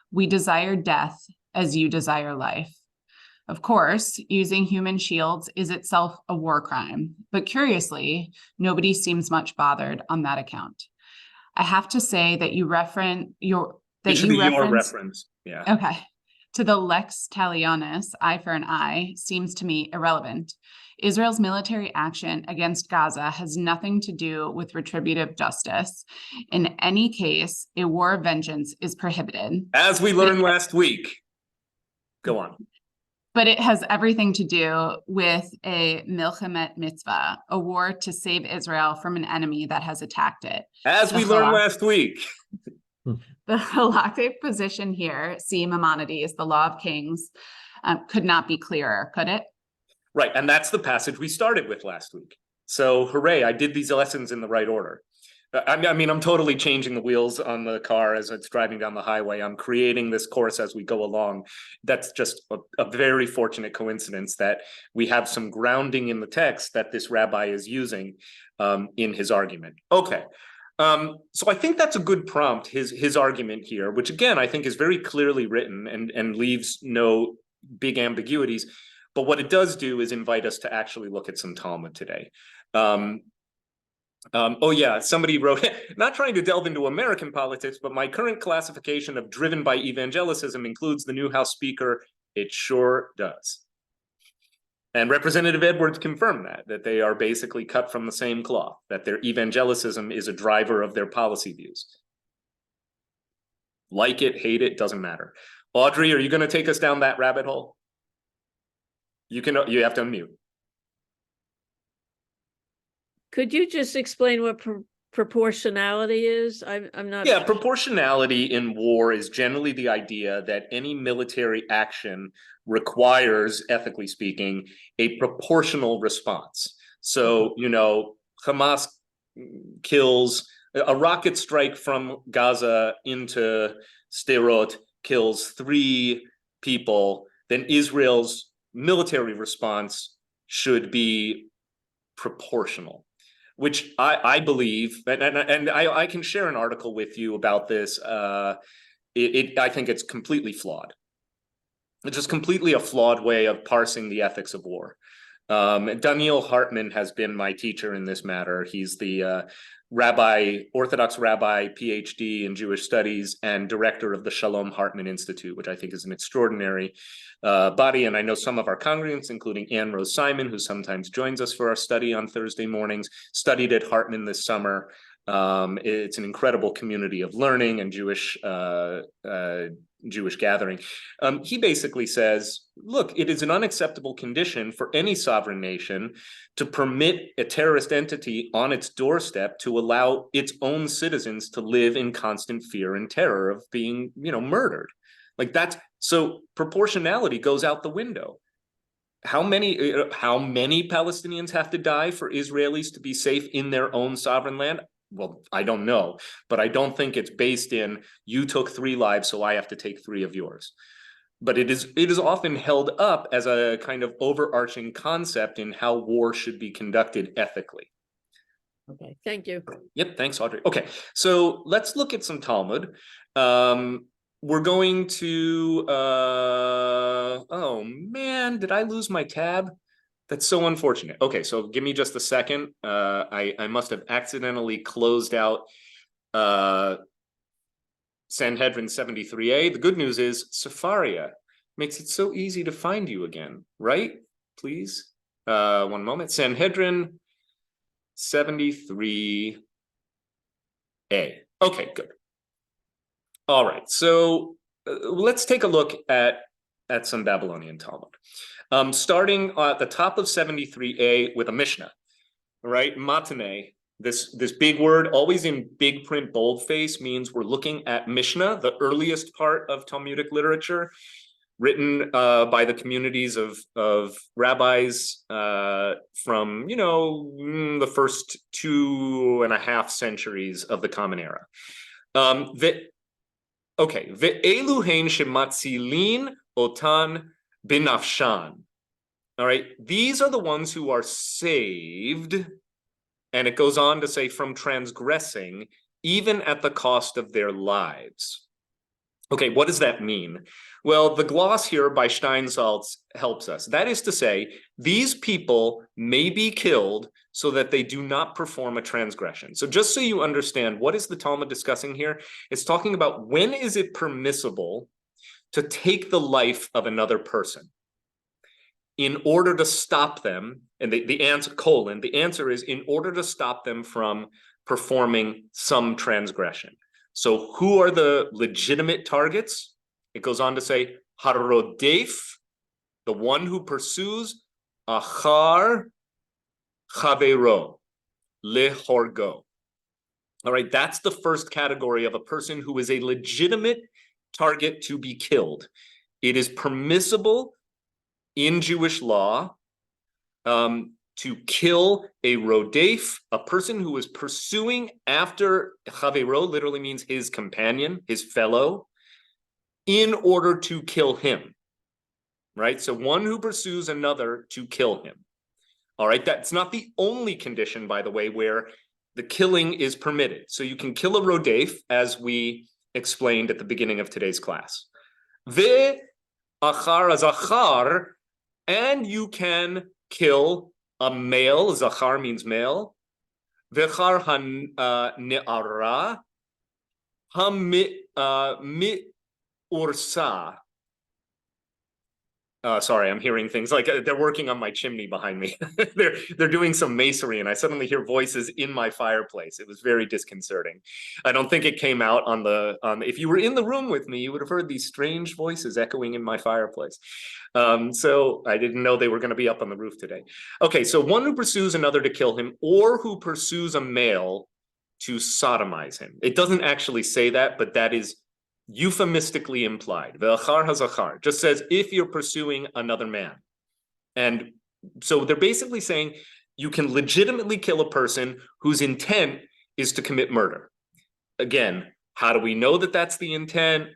We desire death as you desire life. Of course, using human shields is itself a war crime, but curiously, nobody seems much bothered on that account. I have to say that you reference your reference. Yeah. Okay. To the lex talionis, eye for an eye, seems to me irrelevant. Israel's military action against Gaza has nothing to do with retributive justice. In any case, a war of vengeance is prohibited. As we learned last week. Go on. But it has everything to do with a milchemet mitzvah, a war to save Israel from an enemy that has attacked it. As we learned last week. The halakhic position here, see Maimonides, the Law of Kings, could not be clearer, could it? Right, and that's the passage we started with last week. So hooray, I did these lessons in the right order. I mean, I'm totally changing the wheels on the car as it's driving down the highway. I'm creating this course as we go along. That's just a very fortunate coincidence that we have some grounding in the text that this rabbi is using in his argument. Okay, so I think that's a good prompt, his argument here, which again, I think is very clearly written and leaves no big ambiguities. But what it does do is invite us to actually look at some Talmud today. Oh yeah, somebody wrote, not trying to delve into American politics, but my current classification of driven by evangelicism includes the new House Speaker. It sure does. And Representative Edwards confirmed that they are basically cut from the same cloth, that their evangelicism is a driver of their policy views. Like it, hate it, doesn't matter. Audrey, are you going to take us down that rabbit hole? You have to unmute. Could you just explain what proportionality is? I'm not. Yeah, proportionality in war is generally the idea that any military action requires, ethically speaking, a proportional response. So, Hamas kills a rocket strike from Gaza into Sderot, kills 3 people, then Israel's military response should be proportional, which I believe, and I can share an article with you about this. I think it's completely flawed. It's just completely a flawed way of parsing the ethics of war. Daniel Hartman has been my teacher in this matter. He's the Orthodox rabbi, PhD in Jewish studies, and director of the Shalom Hartman Institute, which I think is an extraordinary body. And I know some of our congregants, including Ann Rose Simon, who sometimes joins us for our study on Thursday mornings, studied at Hartman this summer. It's an incredible community of learning and Jewish gathering. He basically says, look, it is an unacceptable condition for any sovereign nation to permit a terrorist entity on its doorstep to allow its own citizens to live in constant fear and terror of being, murdered. So proportionality goes out the window. how many Palestinians have to die for Israelis to be safe in their own sovereign land? Well, I don't know, but I don't think it's based in you took 3 lives, so I have to take 3 of yours. But it is often held up as a kind of overarching concept in how war should be conducted ethically. Okay, thank you. Yep, thanks, Audrey. Okay, so let's look at some Talmud. We're going to, oh man, did I lose my tab? That's so unfortunate. Okay, so give me just a second. I must have accidentally closed out Sanhedrin 73a. The good news is Sepharia makes it so easy to find you again, right? Please, one moment. Sanhedrin 73a. Okay, good. All right, so let's take a look at some Babylonian Talmud. Starting at the top of 73a with a Mishnah, right? Matane, this big word, always in big print boldface, means we're looking at Mishnah, the earliest part of Talmudic literature, written by the communities of rabbis from, you know, the first 2.5 centuries of the Common Era. Okay, ve'elu hein shematzilin otan binafshan. All right, these are the ones who are saved, and it goes on to say from transgressing, even at the cost of their lives. Okay, what does that mean? Well, the gloss here by Steinsaltz helps us. That is to say, these people may be killed so that they do not perform a transgression. So just so you understand, what is the Talmud discussing here? It's talking about when is it permissible to take the life of another person in order to stop them, and the answer is in order to stop them from performing some transgression. So who are the legitimate targets? It goes on to say, Rodef, the one who pursues, achar chavero, lehorgo. All right, that's the first category of a person who is a legitimate target to be killed. It is permissible in Jewish law to kill a rodef, a person who is pursuing after chavero, literally means his companion, his fellow, in order to kill him, right? So one who pursues another to kill him. All right, that's not the only condition, by the way, where the killing is permitted. So you can kill a rodef, as we explained at the beginning of today's class. Ve achar azachar, and you can kill a male, zachar means male, vechar ha-ne'ara, ha-mi'ursa. Sorry, I'm hearing things like they're working on my chimney behind me. they're doing some masonry, and I suddenly hear voices in my fireplace. It was very disconcerting. I don't think it came out on the. If you were in the room with me, you would have heard these strange voices echoing in my fireplace. So I didn't know they were going to be up on the roof today. Okay, so one who pursues another to kill him, or who pursues a male to sodomize him. It doesn't actually say that, but that is euphemistically implied. Ve'achar hazachar just says if you're pursuing another man. And so they're basically saying you can legitimately kill a person whose intent is to commit murder. Again, how do we know that that's the intent?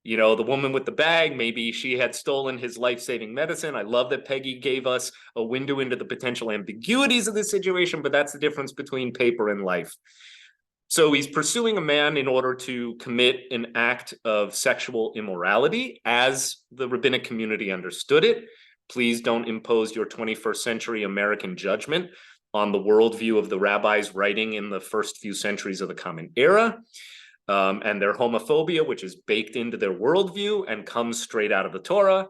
You know, the woman with the bag, maybe she had stolen his life-saving medicine. I love that Peggy gave us a window into the potential ambiguities of this situation, but that's the difference between paper and life. So he's pursuing a man in order to commit an act of sexual immorality as the rabbinic community understood it. Please don't impose your 21st century American judgment on the worldview of the rabbis writing in the first few centuries of the Common Era, and their homophobia, which is baked into their worldview and comes straight out of the Torah.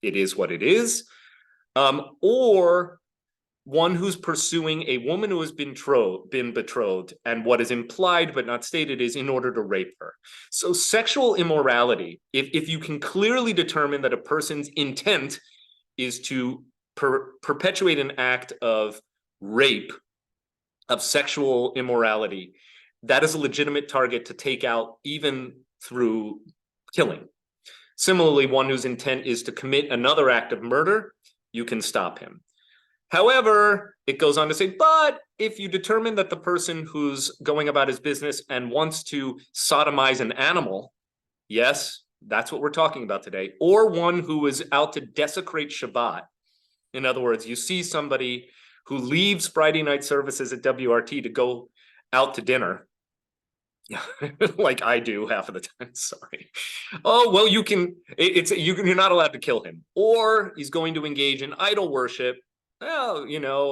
It is what it is. Or one who's pursuing a woman who has been betrothed, and what is implied but not stated is in order to rape her. So sexual immorality, if you can clearly determine that a person's intent is to perpetuate an act of rape, of sexual immorality, that is a legitimate target to take out even through killing. Similarly, one whose intent is to commit another act of murder, you can stop him. However, it goes on to say, but if you determine that the person who's going about his business and wants to sodomize an animal, yes, that's what we're talking about today, or one who is out to desecrate Shabbat. In other words, you see somebody who leaves Friday night services at WRT to go out to dinner, like I do half of the time, sorry. Oh, well, you're not allowed to kill him. Or he's going to engage in idol worship. Well,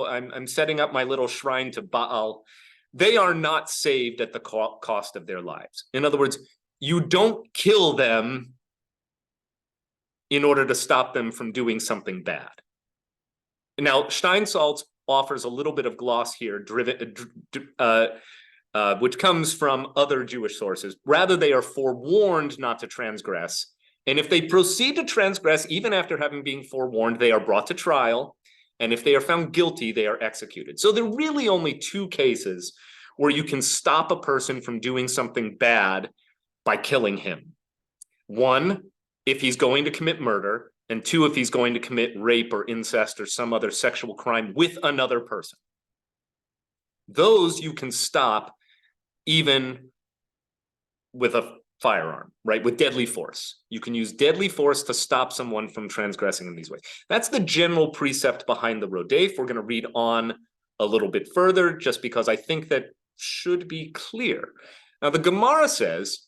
I'm setting up my little shrine to Baal. They are not saved at the cost of their lives. In other words, you don't kill them in order to stop them from doing something bad. Now, Steinsaltz offers a little bit of gloss here, which comes from other Jewish sources. Rather, they are forewarned not to transgress. And if they proceed to transgress, even after having been forewarned, they are brought to trial. And if they are found guilty, they are executed. So there are really only two cases where you can stop a person from doing something bad by killing him. One, if he's going to commit murder, and two, if he's going to commit rape or incest or some other sexual crime with another person. Those you can stop even with a firearm, right? With deadly force. You can use deadly force to stop someone from transgressing in these ways. That's the general precept behind the Rodef. We're going to read on a little bit further just because I think that should be clear. Now, the Gemara says,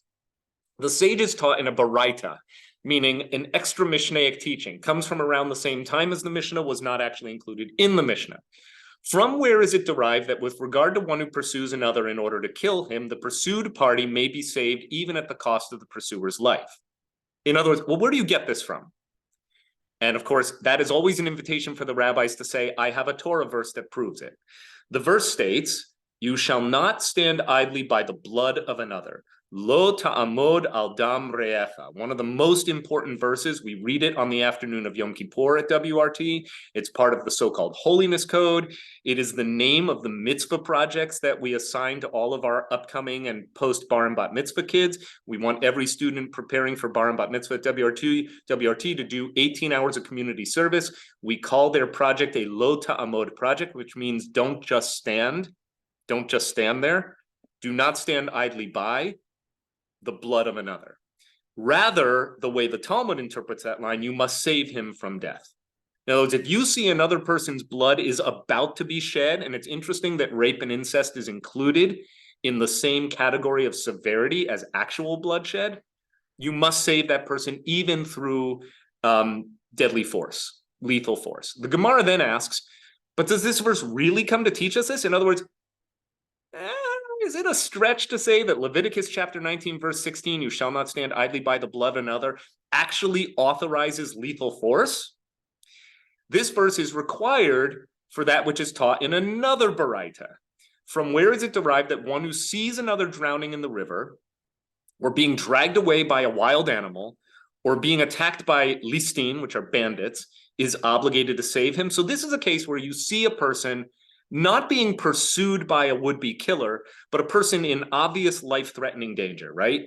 the sages taught in a baraita, meaning an extra Mishnaic teaching, comes from around the same time as the Mishnah, was not actually included in the Mishnah. From where is it derived that with regard to one who pursues another in order to kill him, the pursued party may be saved even at the cost of the pursuer's life? In other words, well, where do you get this from? And of course, that is always an invitation for the rabbis to say, I have a Torah verse that proves it. The verse states, you shall not stand idly by the blood of another. Lo ta'amod al dam re'echa. One of the most important verses. We read it on the afternoon of Yom Kippur at WRT. It's part of the so-called Holiness Code. It is the name of the mitzvah projects that we assign to all of our upcoming and post-bar and bat mitzvah kids. We want every student preparing for bar and bat mitzvah at WRT to do 18 hours of community service. We call their project a Lo ta'amod project, which means don't just stand. Don't just stand there. Do not stand idly by the blood of another. Rather, the way the Talmud interprets that line, you must save him from death. In other words, if you see another person's blood is about to be shed, and it's interesting that rape and incest is included in the same category of severity as actual bloodshed, you must save that person even through deadly force, lethal force. The Gemara then asks, but does this verse really come to teach us this? In other words, is it a stretch to say that Leviticus chapter 19, verse 16, you shall not stand idly by the blood of another, actually authorizes lethal force? This verse is required for that which is taught in another baraita. From where is it derived that one who sees another drowning in the river, or being dragged away by a wild animal, or being attacked by listin, which are bandits, is obligated to save him? So this is a case where you see a person not being pursued by a would-be killer, but a person in obvious life-threatening danger, right?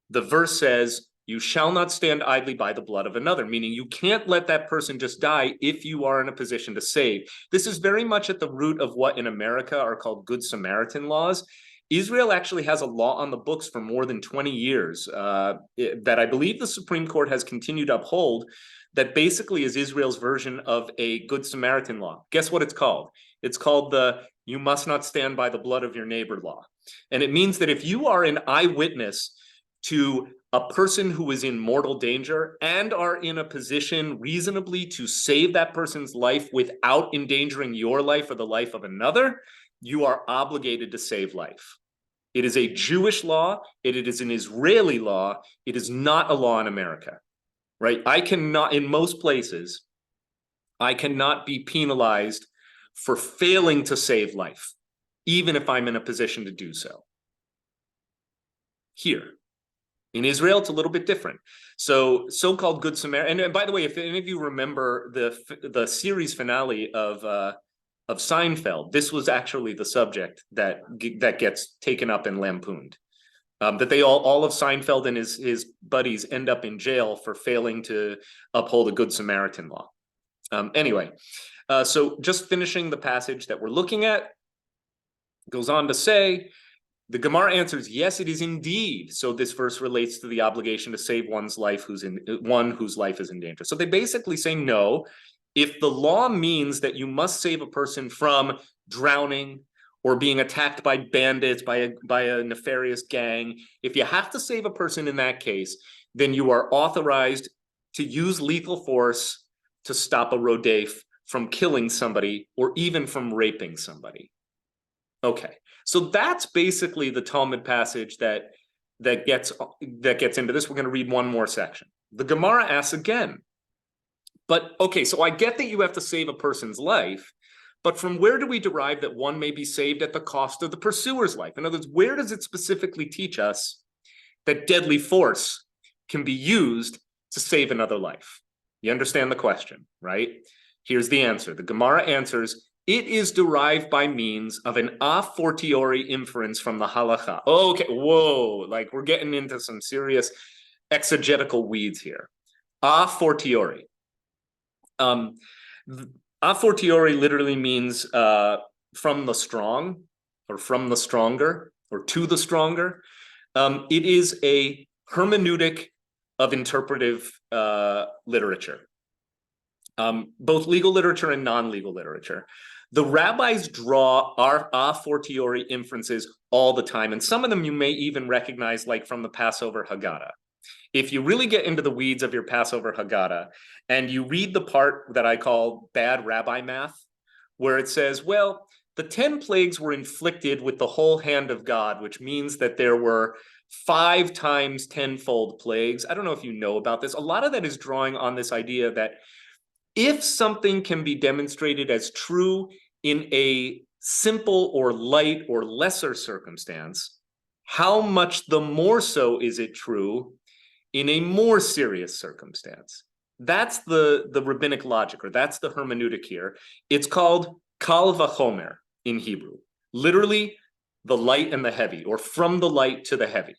The verse says, you shall not stand idly by the blood of another, meaning you can't let that person just die if you are in a position to save. This is very much at the root of what in America are called Good Samaritan laws. Israel actually has a law on the books for more than 20 years that I believe the Supreme Court has continued to uphold, that basically is Israel's version of a Good Samaritan law. Guess what it's called? It's called the you must not stand by the blood of your neighbor law. And it means that if you are an eyewitness to a person who is in mortal danger and are in a position reasonably to save that person's life without endangering your life or the life of another, you are obligated to save life. It is a Jewish law. It is an Israeli law. It is not a law in America, right? I cannot, in most places, I cannot be penalized for failing to save life, even if I'm in a position to do so. Here. In Israel, it's a little bit different. So-called Good Samaritan, and by the way, if any of you remember the series finale of Seinfeld, this was actually the subject that gets taken up and lampooned. That they all of Seinfeld and his buddies end up in jail for failing to uphold a Good Samaritan law. Anyway, so just finishing the passage that we're looking at, goes on to say, the Gemara answers, yes, it is indeed. So this verse relates to the obligation to save one's life, one whose life is in danger. So they basically say, no, if the law means that you must save a person from drowning or being attacked by bandits, by a nefarious gang, if you have to save a person in that case, then you are authorized to use lethal force to stop a Rodef from killing somebody or even from raping somebody. Okay, so that's basically the Talmud passage that gets into this. We're going to read one more section. The Gemara asks again, but okay, so I get that you have to save a person's life, but from where do we derive that one may be saved at the cost of the pursuer's life? In other words, where does it specifically teach us that deadly force can be used to save another life? You understand the question, right? Here's the answer. The Gemara answers, it is derived by means of an a fortiori inference from the halakha. Okay, whoa, like we're getting into some serious exegetical weeds here. A fortiori. A fortiori literally means from the strong, or from the stronger, or to the stronger. It is a hermeneutic of interpretive literature, both legal literature and non-legal literature. The rabbis draw our a fortiori inferences all the time, and some of them you may even recognize, like from the Passover Haggadah. If you really get into the weeds of your Passover Haggadah, and you read the part that I call bad rabbi math, where it says, well, the 10 plagues were inflicted with the whole hand of God, which means that there were 5 times 10-fold plagues. I don't know if you know about this. A lot of that is drawing on this idea that if something can be demonstrated as true in a simple or light or lesser circumstance, how much the more so is it true in a more serious circumstance? That's the rabbinic logic, or that's the hermeneutic here. It's called kal vachomer in Hebrew, literally the light and the heavy, or from the light to the heavy.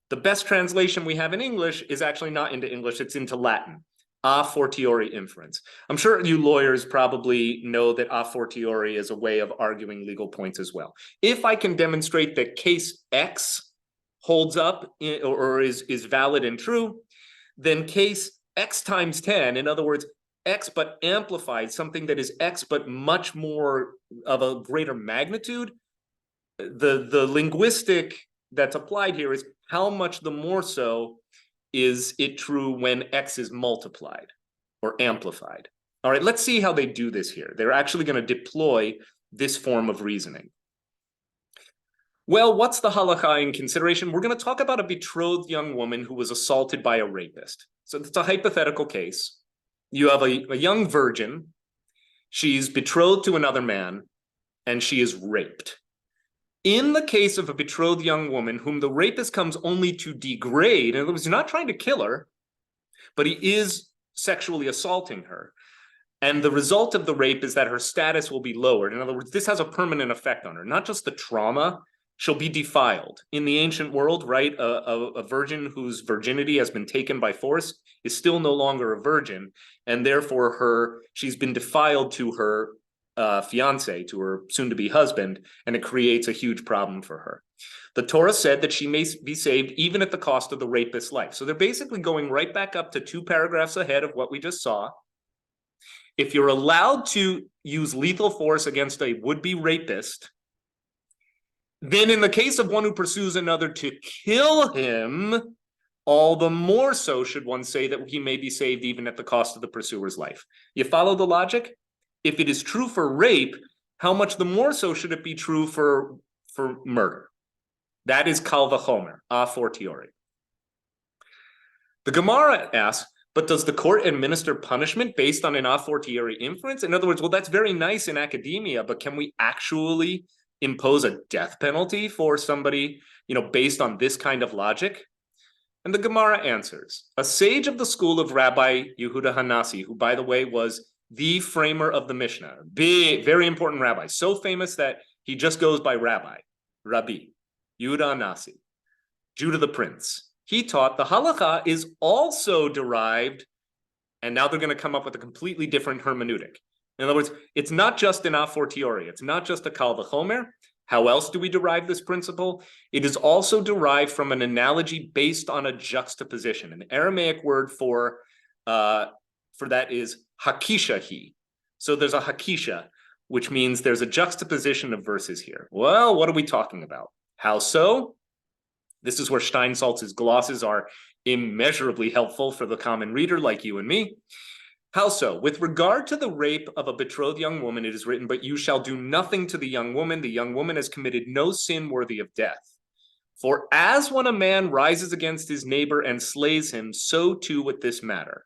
The best translation we have in English is actually not into English, it's into Latin. A fortiori inference. I'm sure you lawyers probably know that a fortiori is a way of arguing legal points as well. If I can demonstrate that case X holds up or is valid and true, then case X times 10, in other words, X but amplified, something that is X but much more of a greater magnitude, the linguistic that's applied here is how much the more so is it true when X is multiplied or amplified. All right, let's see how they do this here. They're actually going to deploy this form of reasoning. Well, what's the halakha in consideration? We're going to talk about a betrothed young woman who was assaulted by a rapist. So it's a hypothetical case. You have a young virgin. She's betrothed to another man, and she is raped. In the case of a betrothed young woman whom the rapist comes only to degrade, in other words, he's not trying to kill her, but he is sexually assaulting her. And the result of the rape is that her status will be lowered. In other words, this has a permanent effect on her, not just the trauma. She'll be defiled. In the ancient world, right, a virgin whose virginity has been taken by force is still no longer a virgin, and therefore she's been defiled to her fiance, to her soon-to-be husband, and it creates a huge problem for her. The Torah said that she may be saved even at the cost of the rapist's life. So they're basically going right back up to 2 paragraphs ahead of what we just saw. If you're allowed to use lethal force against a would-be rapist, then in the case of one who pursues another to kill him, all the more so should one say that he may be saved even at the cost of the pursuer's life. You follow the logic? If it is true for rape, how much the more so should it be true for murder? That is kal vachomer, a fortiori. The Gemara asks, but does the court administer punishment based on an a fortiori inference? In other words, well, that's very nice in academia, but can we actually impose a death penalty for somebody, based on this kind of logic? And the Gemara answers, a sage of the school of Rabbi Yehuda Hanasi, who, by the way, was the framer of the Mishnah, big, very important rabbi, so famous that he just goes by Rabbi, Yehuda Hanasi, Judah the Prince. He taught the halakha is also derived And now they're going to come up with a completely different hermeneutic. In other words, it's not just an a fortiori. It's not just a kal v'chomer. How else do we derive this principle? It is also derived from an analogy based on a juxtaposition. An Aramaic word for that is hakishahi. So there's a hakisha, which means there's a juxtaposition of verses here. Well, what are we talking about? How so? This is where Steinsaltz's glosses are immeasurably helpful for the common reader like you and me. How so? With regard to the rape of a betrothed young woman, it is written, but you shall do nothing to the young woman. The young woman has committed no sin worthy of death. For as when a man rises against his neighbor and slays him, so too with this matter.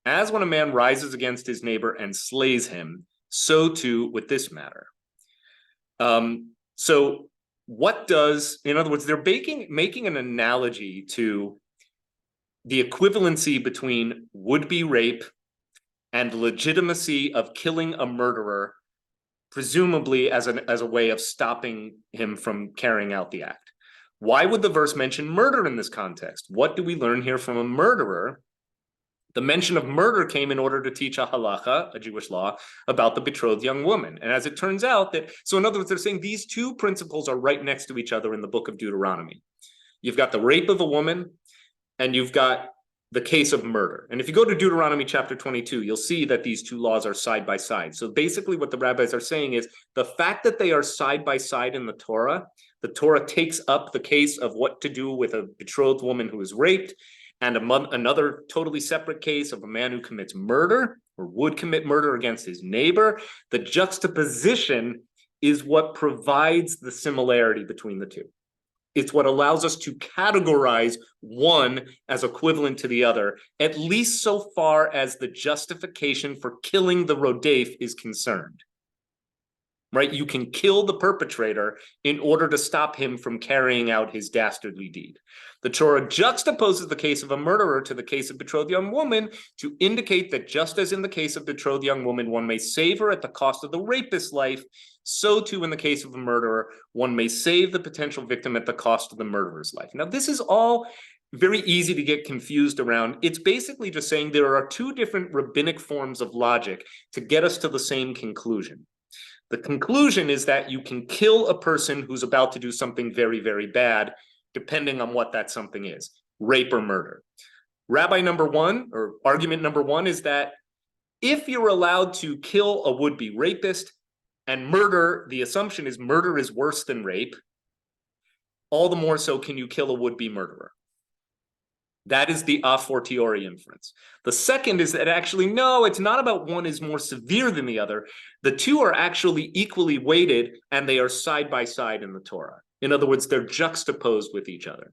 As when a man rises against his neighbor and slays him, so too with this matter. So what does, in other words, they're making an analogy to the equivalency between would-be rape and legitimacy of killing a murderer, presumably as a way of stopping him from carrying out the act. Why would the verse mention murder in this context? What do we learn here from a murderer? The mention of murder came in order to teach a halacha, a Jewish law, about the betrothed young woman. And as it turns out so in other words, they're saying these two principles are right next to each other in the book of Deuteronomy. You've got the rape of a woman, and you've got the case of murder. And if you go to Deuteronomy chapter 22, you'll see that these two laws are side by side. So basically what the rabbis are saying is the fact that they are side by side in the Torah takes up the case of what to do with a betrothed woman who is raped, and another totally separate case of a man who commits murder or would commit murder against his neighbor. The juxtaposition is what provides the similarity between the two. It's what allows us to categorize one as equivalent to the other, at least so far as the justification for killing the Rodef is concerned. Right? You can kill the perpetrator in order to stop him from carrying out his dastardly deed. The Torah juxtaposes the case of a murderer to the case of betrothed young woman to indicate that just as in the case of betrothed young woman, one may save her at the cost of the rapist's life, so too in the case of a murderer, one may save the potential victim at the cost of the murderer's life. Now, this is all very easy to get confused around. It's basically just saying there are two different rabbinic forms of logic to get us to the same conclusion. The conclusion is that you can kill a person who's about to do something very, very bad, depending on what that something is, rape or murder. Rabbi number one, or argument number one, is that if you're allowed to kill a would-be rapist and murder, the assumption is murder is worse than rape, all the more so can you kill a would-be murderer. That is the a fortiori inference. The second is that actually, no, it's not about one is more severe than the other. The two are actually equally weighted, and they are side by side in the Torah. In other words, they're juxtaposed with each other.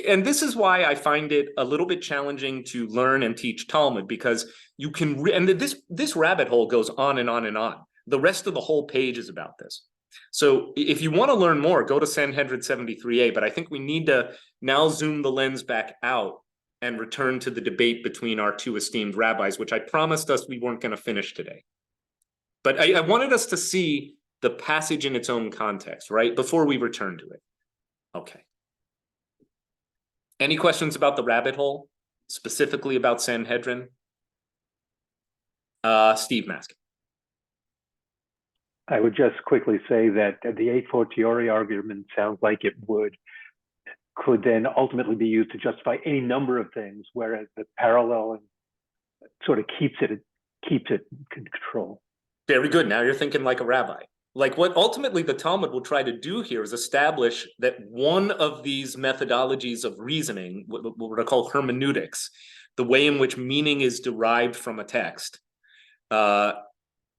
And this is why I find it a little bit challenging to learn and teach Talmud, because you can, and this rabbit hole goes on and on and on. The rest of the whole page is about this. So if you want to learn more, go to Sanhedrin 73a, but I think we need to now zoom the lens back out and return to the debate between our two esteemed rabbis, which I promised us we weren't going to finish today. But I wanted us to see the passage in its own context, right, before we return to it. Okay. Any questions about the rabbit hole, specifically about Sanhedrin? Steve Mask. I would just quickly say that the a fortiori argument sounds like it could then ultimately be used to justify any number of things, whereas the paralleling sort of keeps it in control. Very good. Now you're thinking like a rabbi. Like what ultimately the Talmud will try to do here is establish that one of these methodologies of reasoning, what I call hermeneutics, the way in which meaning is derived from a text,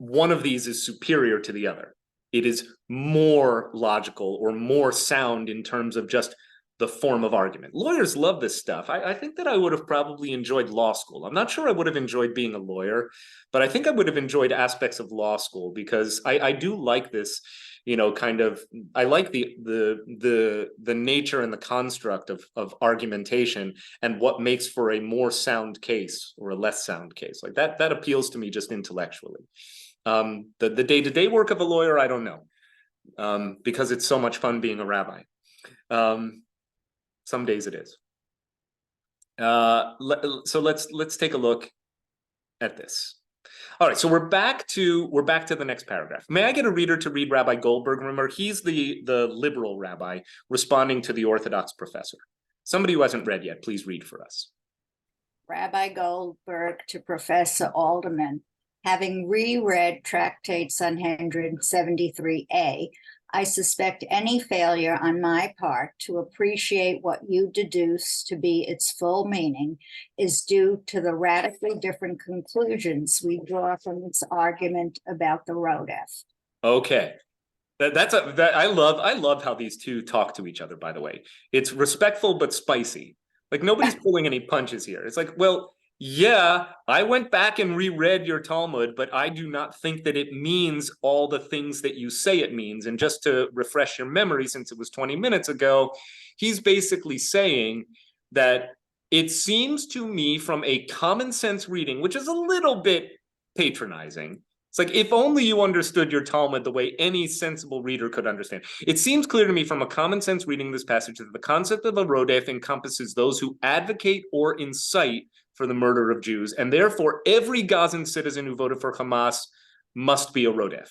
one of these is superior to the other. It is more logical or more sound in terms of just the form of argument. Lawyers love this stuff. I think that I would have probably enjoyed law school. I'm not sure I would have enjoyed being a lawyer, but I think I would have enjoyed aspects of law school because I do like this, kind of, I like the nature and the construct of argumentation and what makes for a more sound case or a less sound case. Like that appeals to me just intellectually. The day-to-day work of a lawyer, I don't know, because it's so much fun being a rabbi. Some days it is. So let's take a look at this. All right, so we're back to the next paragraph. May I get a reader to read Rabbi Goldberg? Remember, he's the liberal rabbi responding to the Orthodox professor. Somebody who hasn't read yet, please read for us. Rabbi Goldberg to Professor Alderman. Having reread Tractate Sanhedrin 73a, I suspect any failure on my part to appreciate what you deduce to be its full meaning is due to the radically different conclusions we draw from its argument about the Rodef. Okay. I love how these two talk to each other, by the way. It's respectful but spicy. Like nobody's pulling any punches here. It's like, well, yeah, I went back and reread your Talmud, but I do not think that it means all the things that you say it means. And just to refresh your memory, since it was 20 minutes ago, he's basically saying that it seems to me from a common sense reading, which is a little bit patronizing. It's like, if only you understood your Talmud the way any sensible reader could understand. It seems clear to me from a common sense reading of this passage that the concept of a Rodef encompasses those who advocate or incite for the murder of Jews, and therefore every Gazan citizen who voted for Hamas must be a Rodef.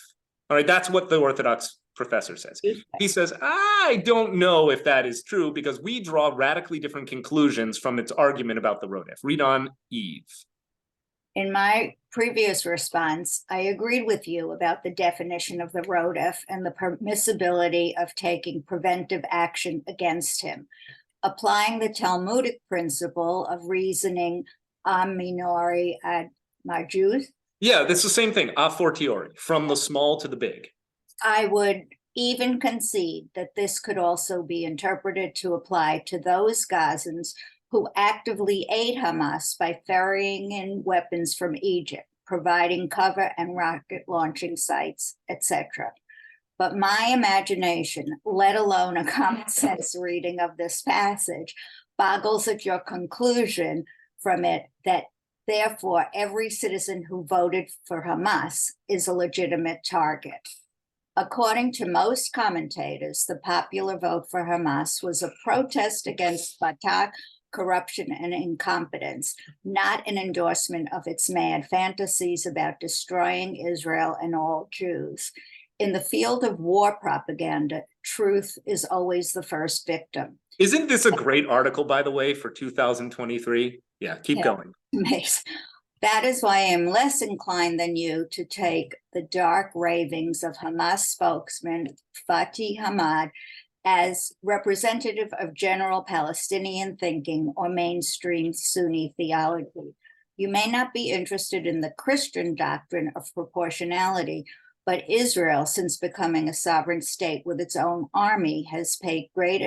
All right, that's what the Orthodox professor says. He says, I don't know if that is true because we draw radically different conclusions from its argument about the Rodef. Read on, Eve. In my previous response, I agreed with you about the definition of the Rodef and the permissibility of taking preventive action against him. Applying the Talmudic principle of reasoning a minori ad majus. Yeah, that's the same thing, a fortiori, from the small to the big. I would even concede that this could also be interpreted to apply to those Gazans who actively aid Hamas by ferrying in weapons from Egypt, providing cover and rocket launching sites, etc. But my imagination, let alone a common sense reading of this passage, boggles at your conclusion from it that therefore every citizen who voted for Hamas is a legitimate target. According to most commentators, the popular vote for Hamas was a protest against Fatah, corruption, and incompetence, not an endorsement of its mad fantasies about destroying Israel and all Jews. In the field of war propaganda, truth is always the first victim. Isn't this a great article, by the way, for 2023? Yeah, keep going. That is why I am less inclined than you to take the dark ravings of Hamas spokesman Fatih Hamad as representative of general Palestinian thinking or mainstream Sunni theology. You may not be interested in the Christian doctrine of proportionality, but Israel, since becoming a sovereign state with its own army, has paid great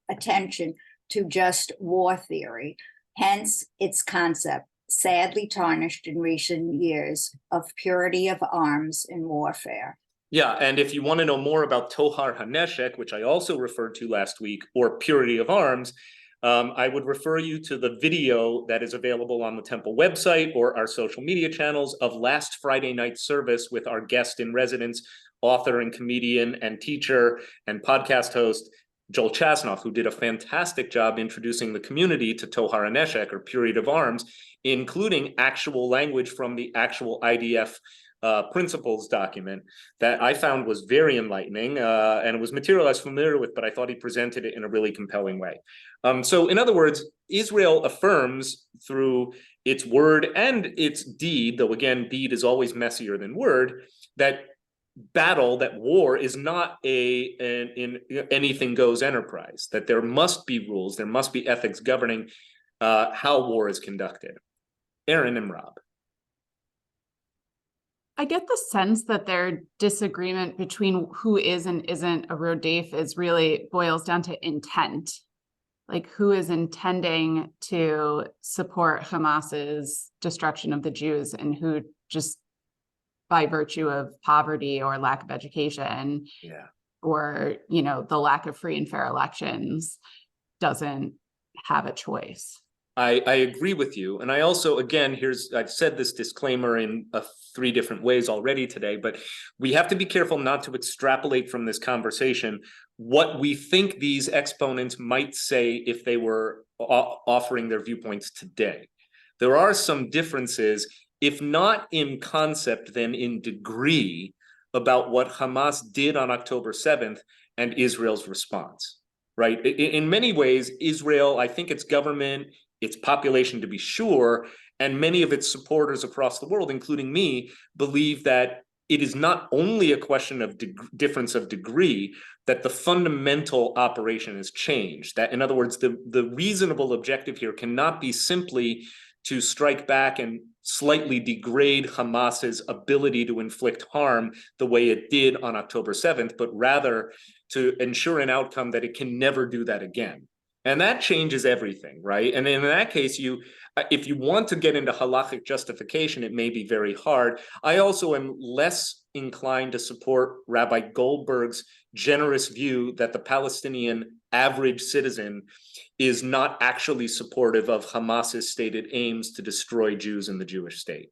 attention to just war theory, hence its concept, sadly tarnished in recent years, of purity of arms in warfare. Yeah, and if you want to know more about Tohar HaNeshek, which I also referred to last week, or purity of arms, I would refer you to the video that is available on the Temple website or our social media channels of last Friday night service with our guest in residence, author and comedian and teacher and podcast host, Joel Chasnoff, who did a fantastic job introducing the community to Tohar HaNeshek, or purity of arms, including actual language from the actual IDF principles document that I found was very enlightening, and it was material I was familiar with, but I thought he presented it in a really compelling way. So in other words, Israel affirms through its word and its deed, though again, deed is always messier than word, that war is not an anything goes enterprise, that there must be rules, there must be ethics governing how war is conducted. Aaron and Rob. I get the sense that their disagreement between who is and isn't a Rodef is really boils down to intent. Like, who is intending to support Hamas's destruction of the Jews and who just by virtue of poverty or lack of education, or, the lack of free and fair elections doesn't have a choice. I agree with you. And I also, again, I've said this disclaimer in 3 different ways already today, but we have to be careful not to extrapolate from this conversation what we think these exponents might say if they were offering their viewpoints today. There are some differences, if not in concept, then in degree, about what Hamas did on October 7th and Israel's response, right? In many ways, Israel, I think its government, its population to be sure, and many of its supporters across the world, including me, believe that it is not only a question of difference of degree, that the fundamental operation has changed. That, in other words, the reasonable objective here cannot be simply to strike back and slightly degrade Hamas's ability to inflict harm the way it did on October 7th, but rather to ensure an outcome that it can never do that again. And that changes everything, right? And in that case, if you want to get into halakhic justification, it may be very hard. I also am less inclined to support Rabbi Goldberg's generous view that the Palestinian average citizen is not actually supportive of Hamas's stated aims to destroy Jews in the Jewish state.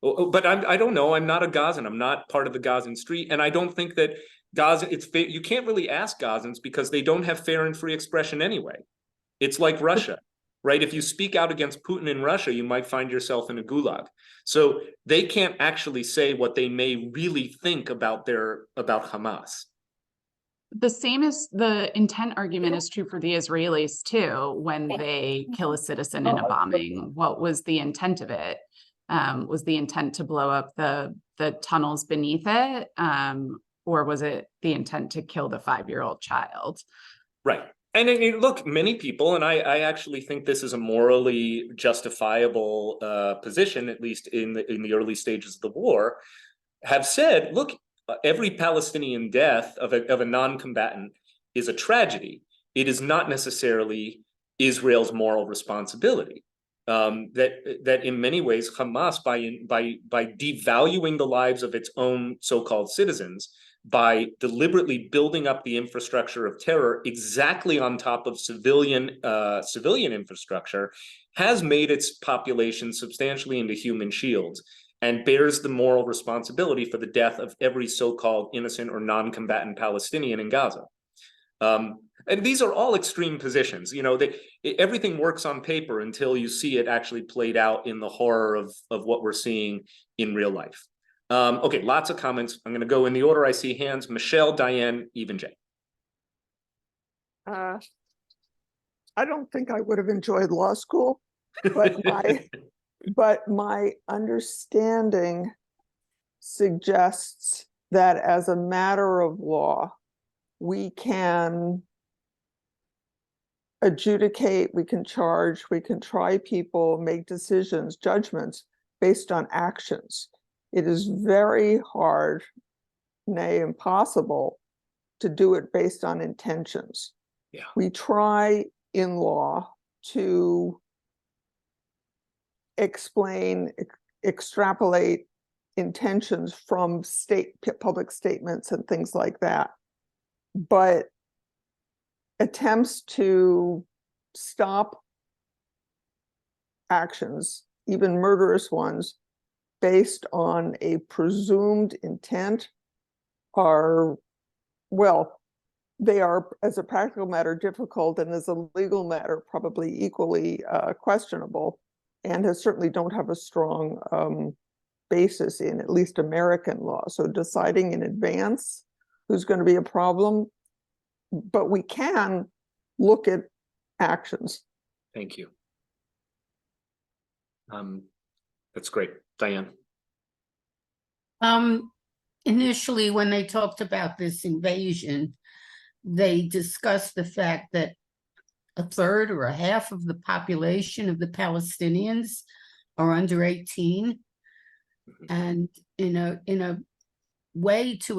But I don't know. I'm not a Gazan. I'm not part of the Gazan street. And I don't think that Gaza, you can't really ask Gazans because they don't have fair and free expression anyway. It's like Russia, right? If you speak out against Putin in Russia, you might find yourself in a gulag. So they can't actually say what they may really think about Hamas. The same as the intent argument is true for the Israelis too. When they kill a citizen in a bombing, what was the intent of it? Was the intent to blow up the tunnels beneath it? Or was it the intent to kill the 5-year-old child? Right. And look, many people, and I actually think this is a morally justifiable position, at least in the early stages of the war, have said, look, every Palestinian death of a non-combatant is a tragedy. It is not necessarily Israel's moral responsibility. That in many ways, Hamas, by devaluing the lives of its own so-called citizens, by deliberately building up the infrastructure of terror exactly on top of civilian infrastructure, has made its population substantially into human shields and bears the moral responsibility for the death of every so-called innocent or non-combatant Palestinian in Gaza. And these are all extreme positions. You know, everything works on paper until you see it actually played out in the horror of what we're seeing in real life. Okay, lots of comments. I'm going to go in the order I see hands. Michelle, Diane, Eve, and Jay. I don't think I would have enjoyed law school, but my understanding suggests that as a matter of law, we can adjudicate, we can charge, we can try people, make decisions, judgments based on actions. It is very hard, nay, impossible, to do it based on intentions. Yeah. We try in law to explain, extrapolate intentions from public statements and things like that. But attempts to stop actions, even murderous ones, based on a presumed intent are, well, they are, as a practical matter, difficult, and as a legal matter, probably equally questionable, and certainly don't have a strong basis in at least American law. So deciding in advance who's going to be a problem, but we can look at actions. Thank you. That's great. Diane. Initially, when they talked about this invasion, they discussed the fact that a third or a half of the population of the Palestinians are under 18. And in a way to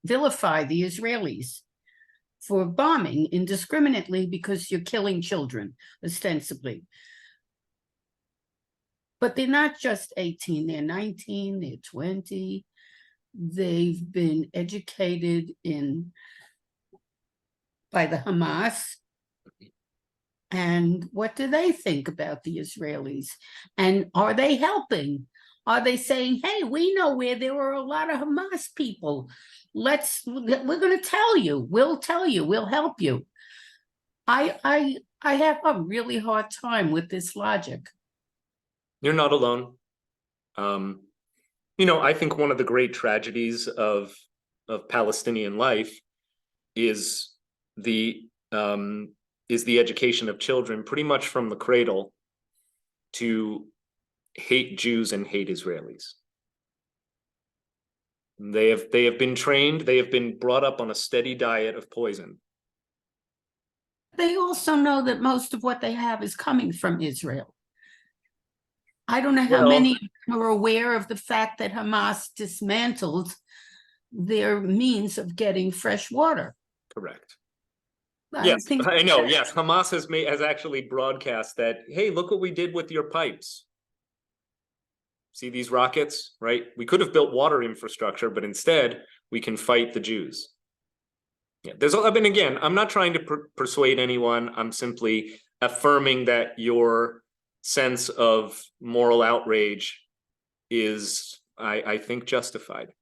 vilify the Israelis for bombing indiscriminately because you're killing children, ostensibly. But they're not just 18, they're 19, they're 20. They've been educated in by the Hamas. And what do they think about the Israelis? And are they helping? Are they saying, hey, we know where there were a lot of Hamas people. We're going to tell you. We'll tell you. We'll help you. I have a really hard time with this logic. You're not alone. I think one of the great tragedies of Palestinian life is the education of children pretty much from the cradle to hate Jews and hate Israelis. They have been trained, they have been brought up on a steady diet of poison. They also know that most of what they have is coming from Israel. I don't know how many are aware of the fact that Hamas dismantled their means of getting fresh water. Correct. I know. Yes, Hamas has actually broadcast that, hey, look what we did with your pipes. See these rockets, right? We could have built water infrastructure, but instead we can fight the Jews. Yeah, again, I'm not trying to persuade anyone. I'm simply affirming that your sense of moral outrage is, I think, justified.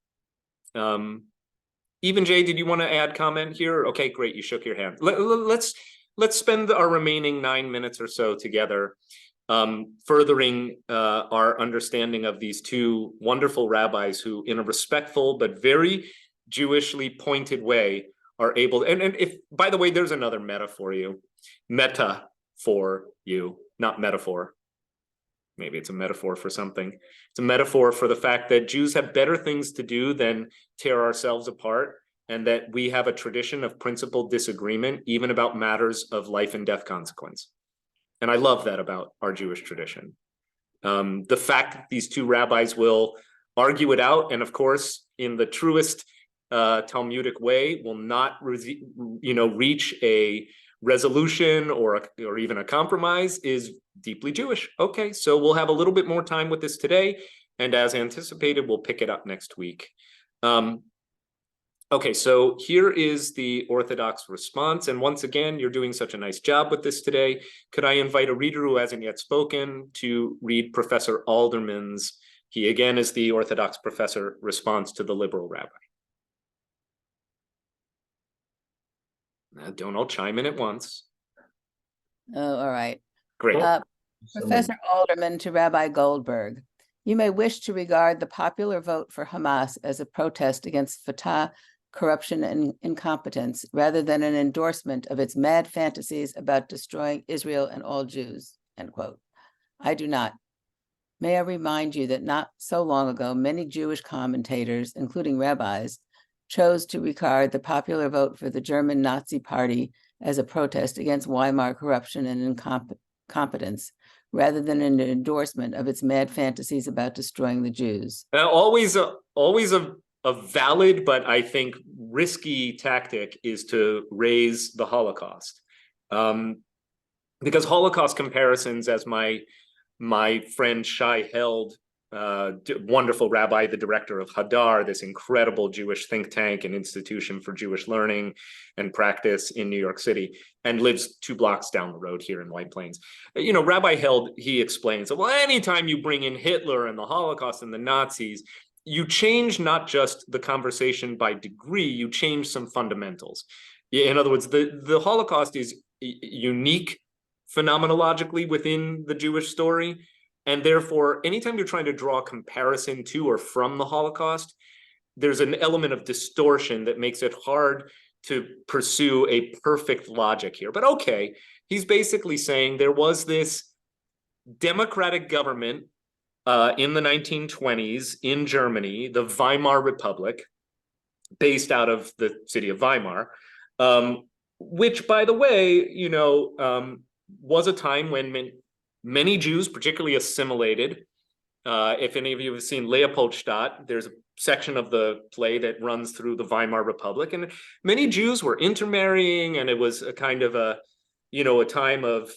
Even Jay, did you want to add comment here? Okay, great. You shook your hand. Let's spend our remaining 9 minutes or so together, furthering our understanding of these two wonderful rabbis who, in a respectful but very Jewishly pointed way, are able. And if, by the way, there's another meta for you, not metaphor. Maybe it's a metaphor for something. It's a metaphor for the fact that Jews have better things to do than tear ourselves apart, and that we have a tradition of principled disagreement, even about matters of life and death consequence. And I love that about our Jewish tradition. The fact that these two rabbis will argue it out, and of course, in the truest Talmudic way, will not reach a resolution or even a compromise, is deeply Jewish. Okay, so we'll have a little bit more time with this today, and as anticipated, we'll pick it up next week. Okay, so here is the Orthodox response, and once again, you're doing such a nice job with this today. Could I invite a reader who hasn't yet spoken to read Professor Alderman's, he again is the Orthodox professor, response to the liberal rabbi? Don't all chime in at once. Oh, all right. Great. Professor Alderman to Rabbi Goldberg. You may wish to regard the popular vote for Hamas as a protest against Fatah, corruption, and incompetence, rather than an endorsement of its mad fantasies about destroying Israel and all Jews, end quote. I do not. May I remind you that not so long ago, many Jewish commentators, including rabbis, chose to regard the popular vote for the German Nazi Party as a protest against Weimar corruption and incompetence, rather than an endorsement of its mad fantasies about destroying the Jews. Always a valid, but I think risky tactic is to raise the Holocaust. Because Holocaust comparisons, as my friend Shai Held, wonderful rabbi, the director of Hadar, this incredible Jewish think tank and institution for Jewish learning and practice in New York City, and lives 2 blocks down the road here in White Plains. Rabbi Held, he explains, well, anytime you bring in Hitler and the Holocaust and the Nazis, you change not just the conversation by degree, you change some fundamentals. In other words, the Holocaust is unique phenomenologically within the Jewish story. And therefore, anytime you're trying to draw a comparison to or from the Holocaust, there's an element of distortion that makes it hard to pursue a perfect logic here. But okay, he's basically saying there was this democratic government in the 1920s in Germany, the Weimar Republic, based out of the city of Weimar, which, by the way, was a time when many Jews, particularly assimilated. If any of you have seen Leopoldstadt, there's a section of the play that runs through the Weimar Republic, and many Jews were intermarrying, and it was a kind of a time of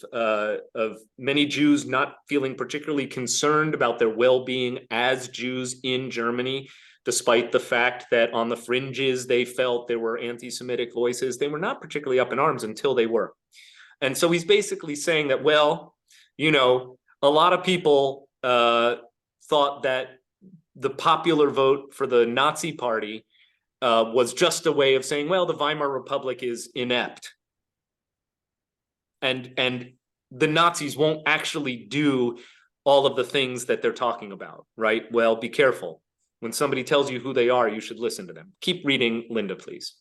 many Jews not feeling particularly concerned about their well-being as Jews in Germany. despite the fact that on the fringes they felt there were anti-Semitic voices. They were not particularly up in arms until they were. And so he's basically saying that, well, you know, a lot of people thought that the popular vote for the Nazi party was just a way of saying, well, the Weimar Republic is inept. And the Nazis won't actually do all of the things that they're talking about, right? Well, be careful. When somebody tells you who they are, you should listen to them. Keep reading, Linda, please.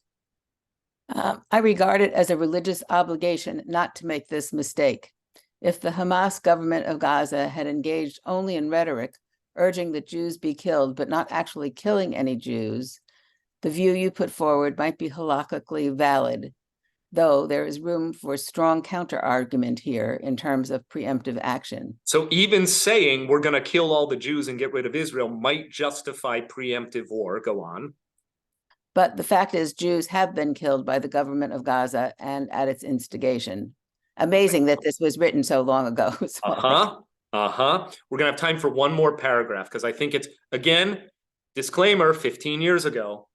I regard it as a religious obligation not to make this mistake. If the Hamas government of Gaza had engaged only in rhetoric, urging that Jews be killed, but not actually killing any Jews, the view you put forward might be halakhically valid, though there is room for a strong counter-argument here in terms of preemptive action. So even saying we're going to kill all the Jews and get rid of Israel might justify preemptive war. Go on. But the fact is, Jews have been killed by the government of Gaza and at its instigation. Amazing that this was written so long ago. We're gonna have time for one more paragraph because I think it's, again, disclaimer, 15 years ago.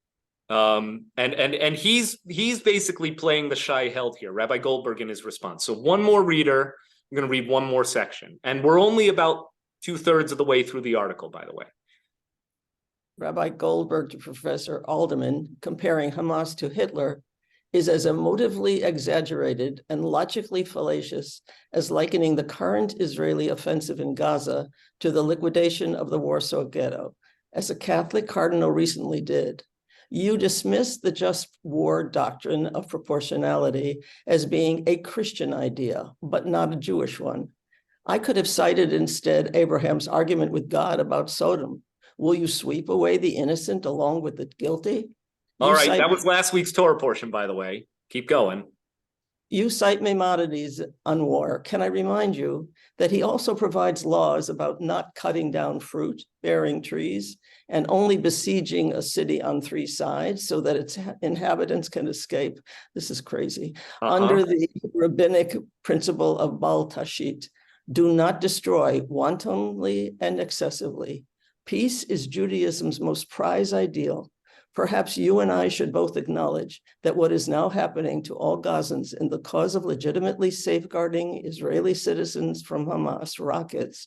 And he's basically playing the shy held here, Rabbi Goldberg in his response. So one more reader, I'm gonna read one more section. And we're only about 2/3 of the way through the article, by the way. Rabbi Goldberg to Professor Alderman, comparing Hamas to Hitler, is as emotively exaggerated and logically fallacious as likening the current Israeli offensive in Gaza to the liquidation of the Warsaw Ghetto, as a Catholic cardinal recently did. You dismiss the just war doctrine of proportionality as being a Christian idea, but not a Jewish one. I could have cited instead Abraham's argument with God about Sodom. Will you sweep away the innocent along with the guilty? All right, that was last week's Torah portion, by the way. Keep going. You cite Maimonides on war. Can I remind you that he also provides laws about not cutting down fruit-bearing trees and only besieging a city on 3 sides so that its inhabitants can escape? This is crazy. Under the rabbinic principle of Bal Tashit, do not destroy wantonly and excessively. Peace is Judaism's most prized ideal. Perhaps you and I should both acknowledge that what is now happening to all Gazans in the cause of legitimately safeguarding Israeli citizens from Hamas rockets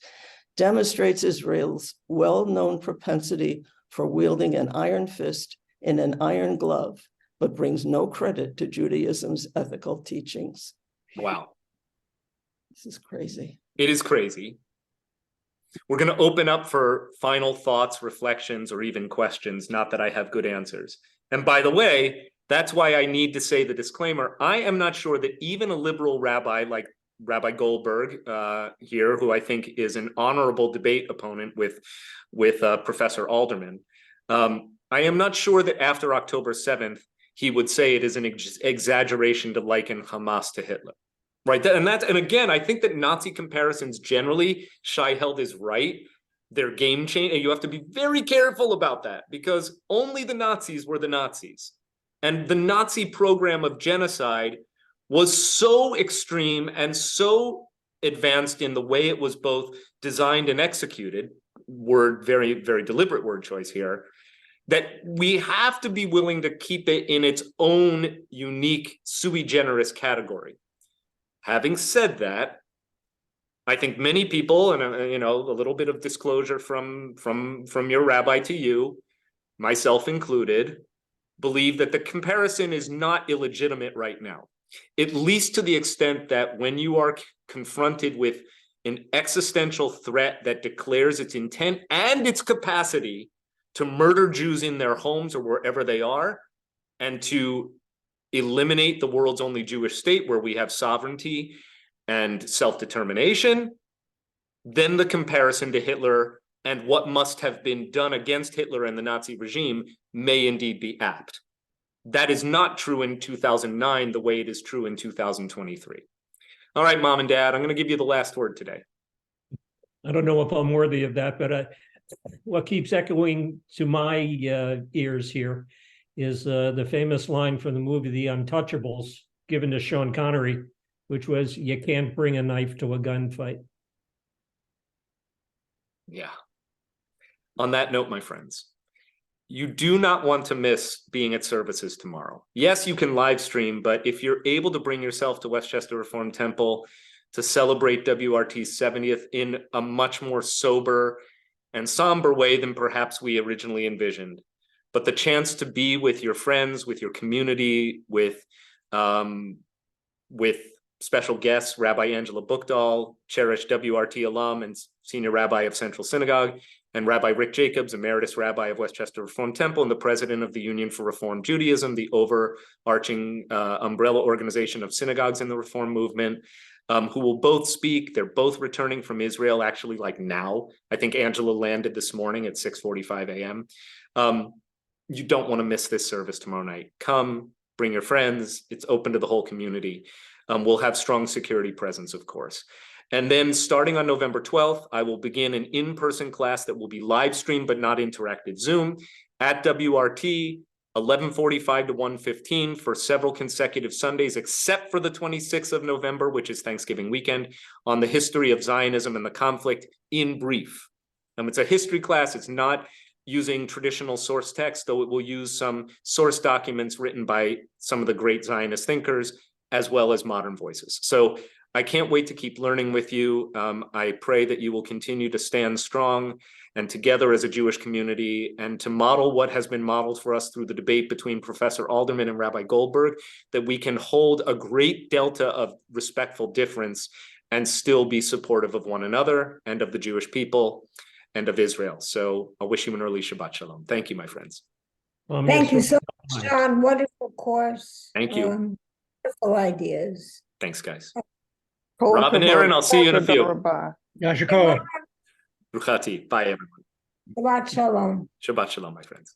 demonstrates Israel's well-known propensity for wielding an iron fist in an iron glove, but brings no credit to Judaism's ethical teachings. Wow. This is crazy. It is crazy. We're going to open up for final thoughts, reflections, or even questions, not that I have good answers. And by the way, that's why I need to say the disclaimer. I am not sure that even a liberal rabbi like Rabbi Goldberg here, who I think is an honorable debate opponent with Professor Alderman, I am not sure that after October 7th, he would say it is an exaggeration to liken Hamas to Hitler. Right. And again, I think that Nazi comparisons generally, Shai Held is right. They're game changing. You have to be very careful about that because only the Nazis were the Nazis. And the Nazi program of genocide was so extreme and so advanced in the way it was both designed and executed, very, very deliberate word choice here, that we have to be willing to keep it in its own unique sui generis category. Having said that, I think many people, and a little bit of disclosure from your rabbi to you, myself included, believe that the comparison is not illegitimate right now, at least to the extent that when you are confronted with an existential threat that declares its intent and its capacity to murder Jews in their homes or wherever they are, and to eliminate the world's only Jewish state where we have sovereignty and self-determination, then the comparison to Hitler and what must have been done against Hitler and the Nazi regime may indeed be apt. That is not true in 2009 the way it is true in 2023. All right, Mom and Dad, I'm going to give you the last word today. I don't know if I'm worthy of that, but what keeps echoing to my ears here is the famous line from the movie The Untouchables, given to Sean Connery, which was, "You can't bring a knife to a gunfight." Yeah. On that note, my friends, you do not want to miss being at services tomorrow. Yes, you can live stream, but if you're able to bring yourself to Westchester Reformed Temple to celebrate WRT's 70th in a much more sober and somber way than perhaps we originally envisioned, but the chance to be with your friends, with your community, with special guests, Rabbi Angela Bookdahl, cherished WRT alum and senior rabbi of Central Synagogue, and Rabbi Rick Jacobs, emeritus rabbi of Westchester Reformed Temple and the president of the Union for Reform Judaism, the overarching umbrella organization of synagogues in the Reform movement, who will both speak. They're both returning from Israel, actually, like now. I think Angela landed this morning at 6:45 a.m. You don't want to miss this service tomorrow night. Come, bring your friends. It's open to the whole community. We'll have strong security presence, of course. And then starting on November 12th, I will begin an in-person class that will be live streamed but not interactive Zoom at WRT, 11:45 to 1:15 for several consecutive Sundays, except for the 26th of November, which is Thanksgiving weekend, on the history of Zionism and the conflict in brief. It's a history class. It's not using traditional source text, though it will use some source documents written by some of the great Zionist thinkers, as well as modern voices. So I can't wait to keep learning with you. I pray that you will continue to stand strong and together as a Jewish community and to model what has been modeled for us through the debate between Professor Alderman and Rabbi Goldberg, that we can hold a great delta of respectful difference and still be supportive of one another and of the Jewish people and of Israel. So I wish you an early Shabbat Shalom. Thank you, my friends. Thank you so much, John. Wonderful course. Thank you. Wonderful ideas. Thanks, guys. Kol Rob and kavod. Aaron, I'll see you in a Toda few. rabah. Yashikol. Ruchati. Bye, everyone. Shabbat Shalom. Shabbat Shalom, my friends.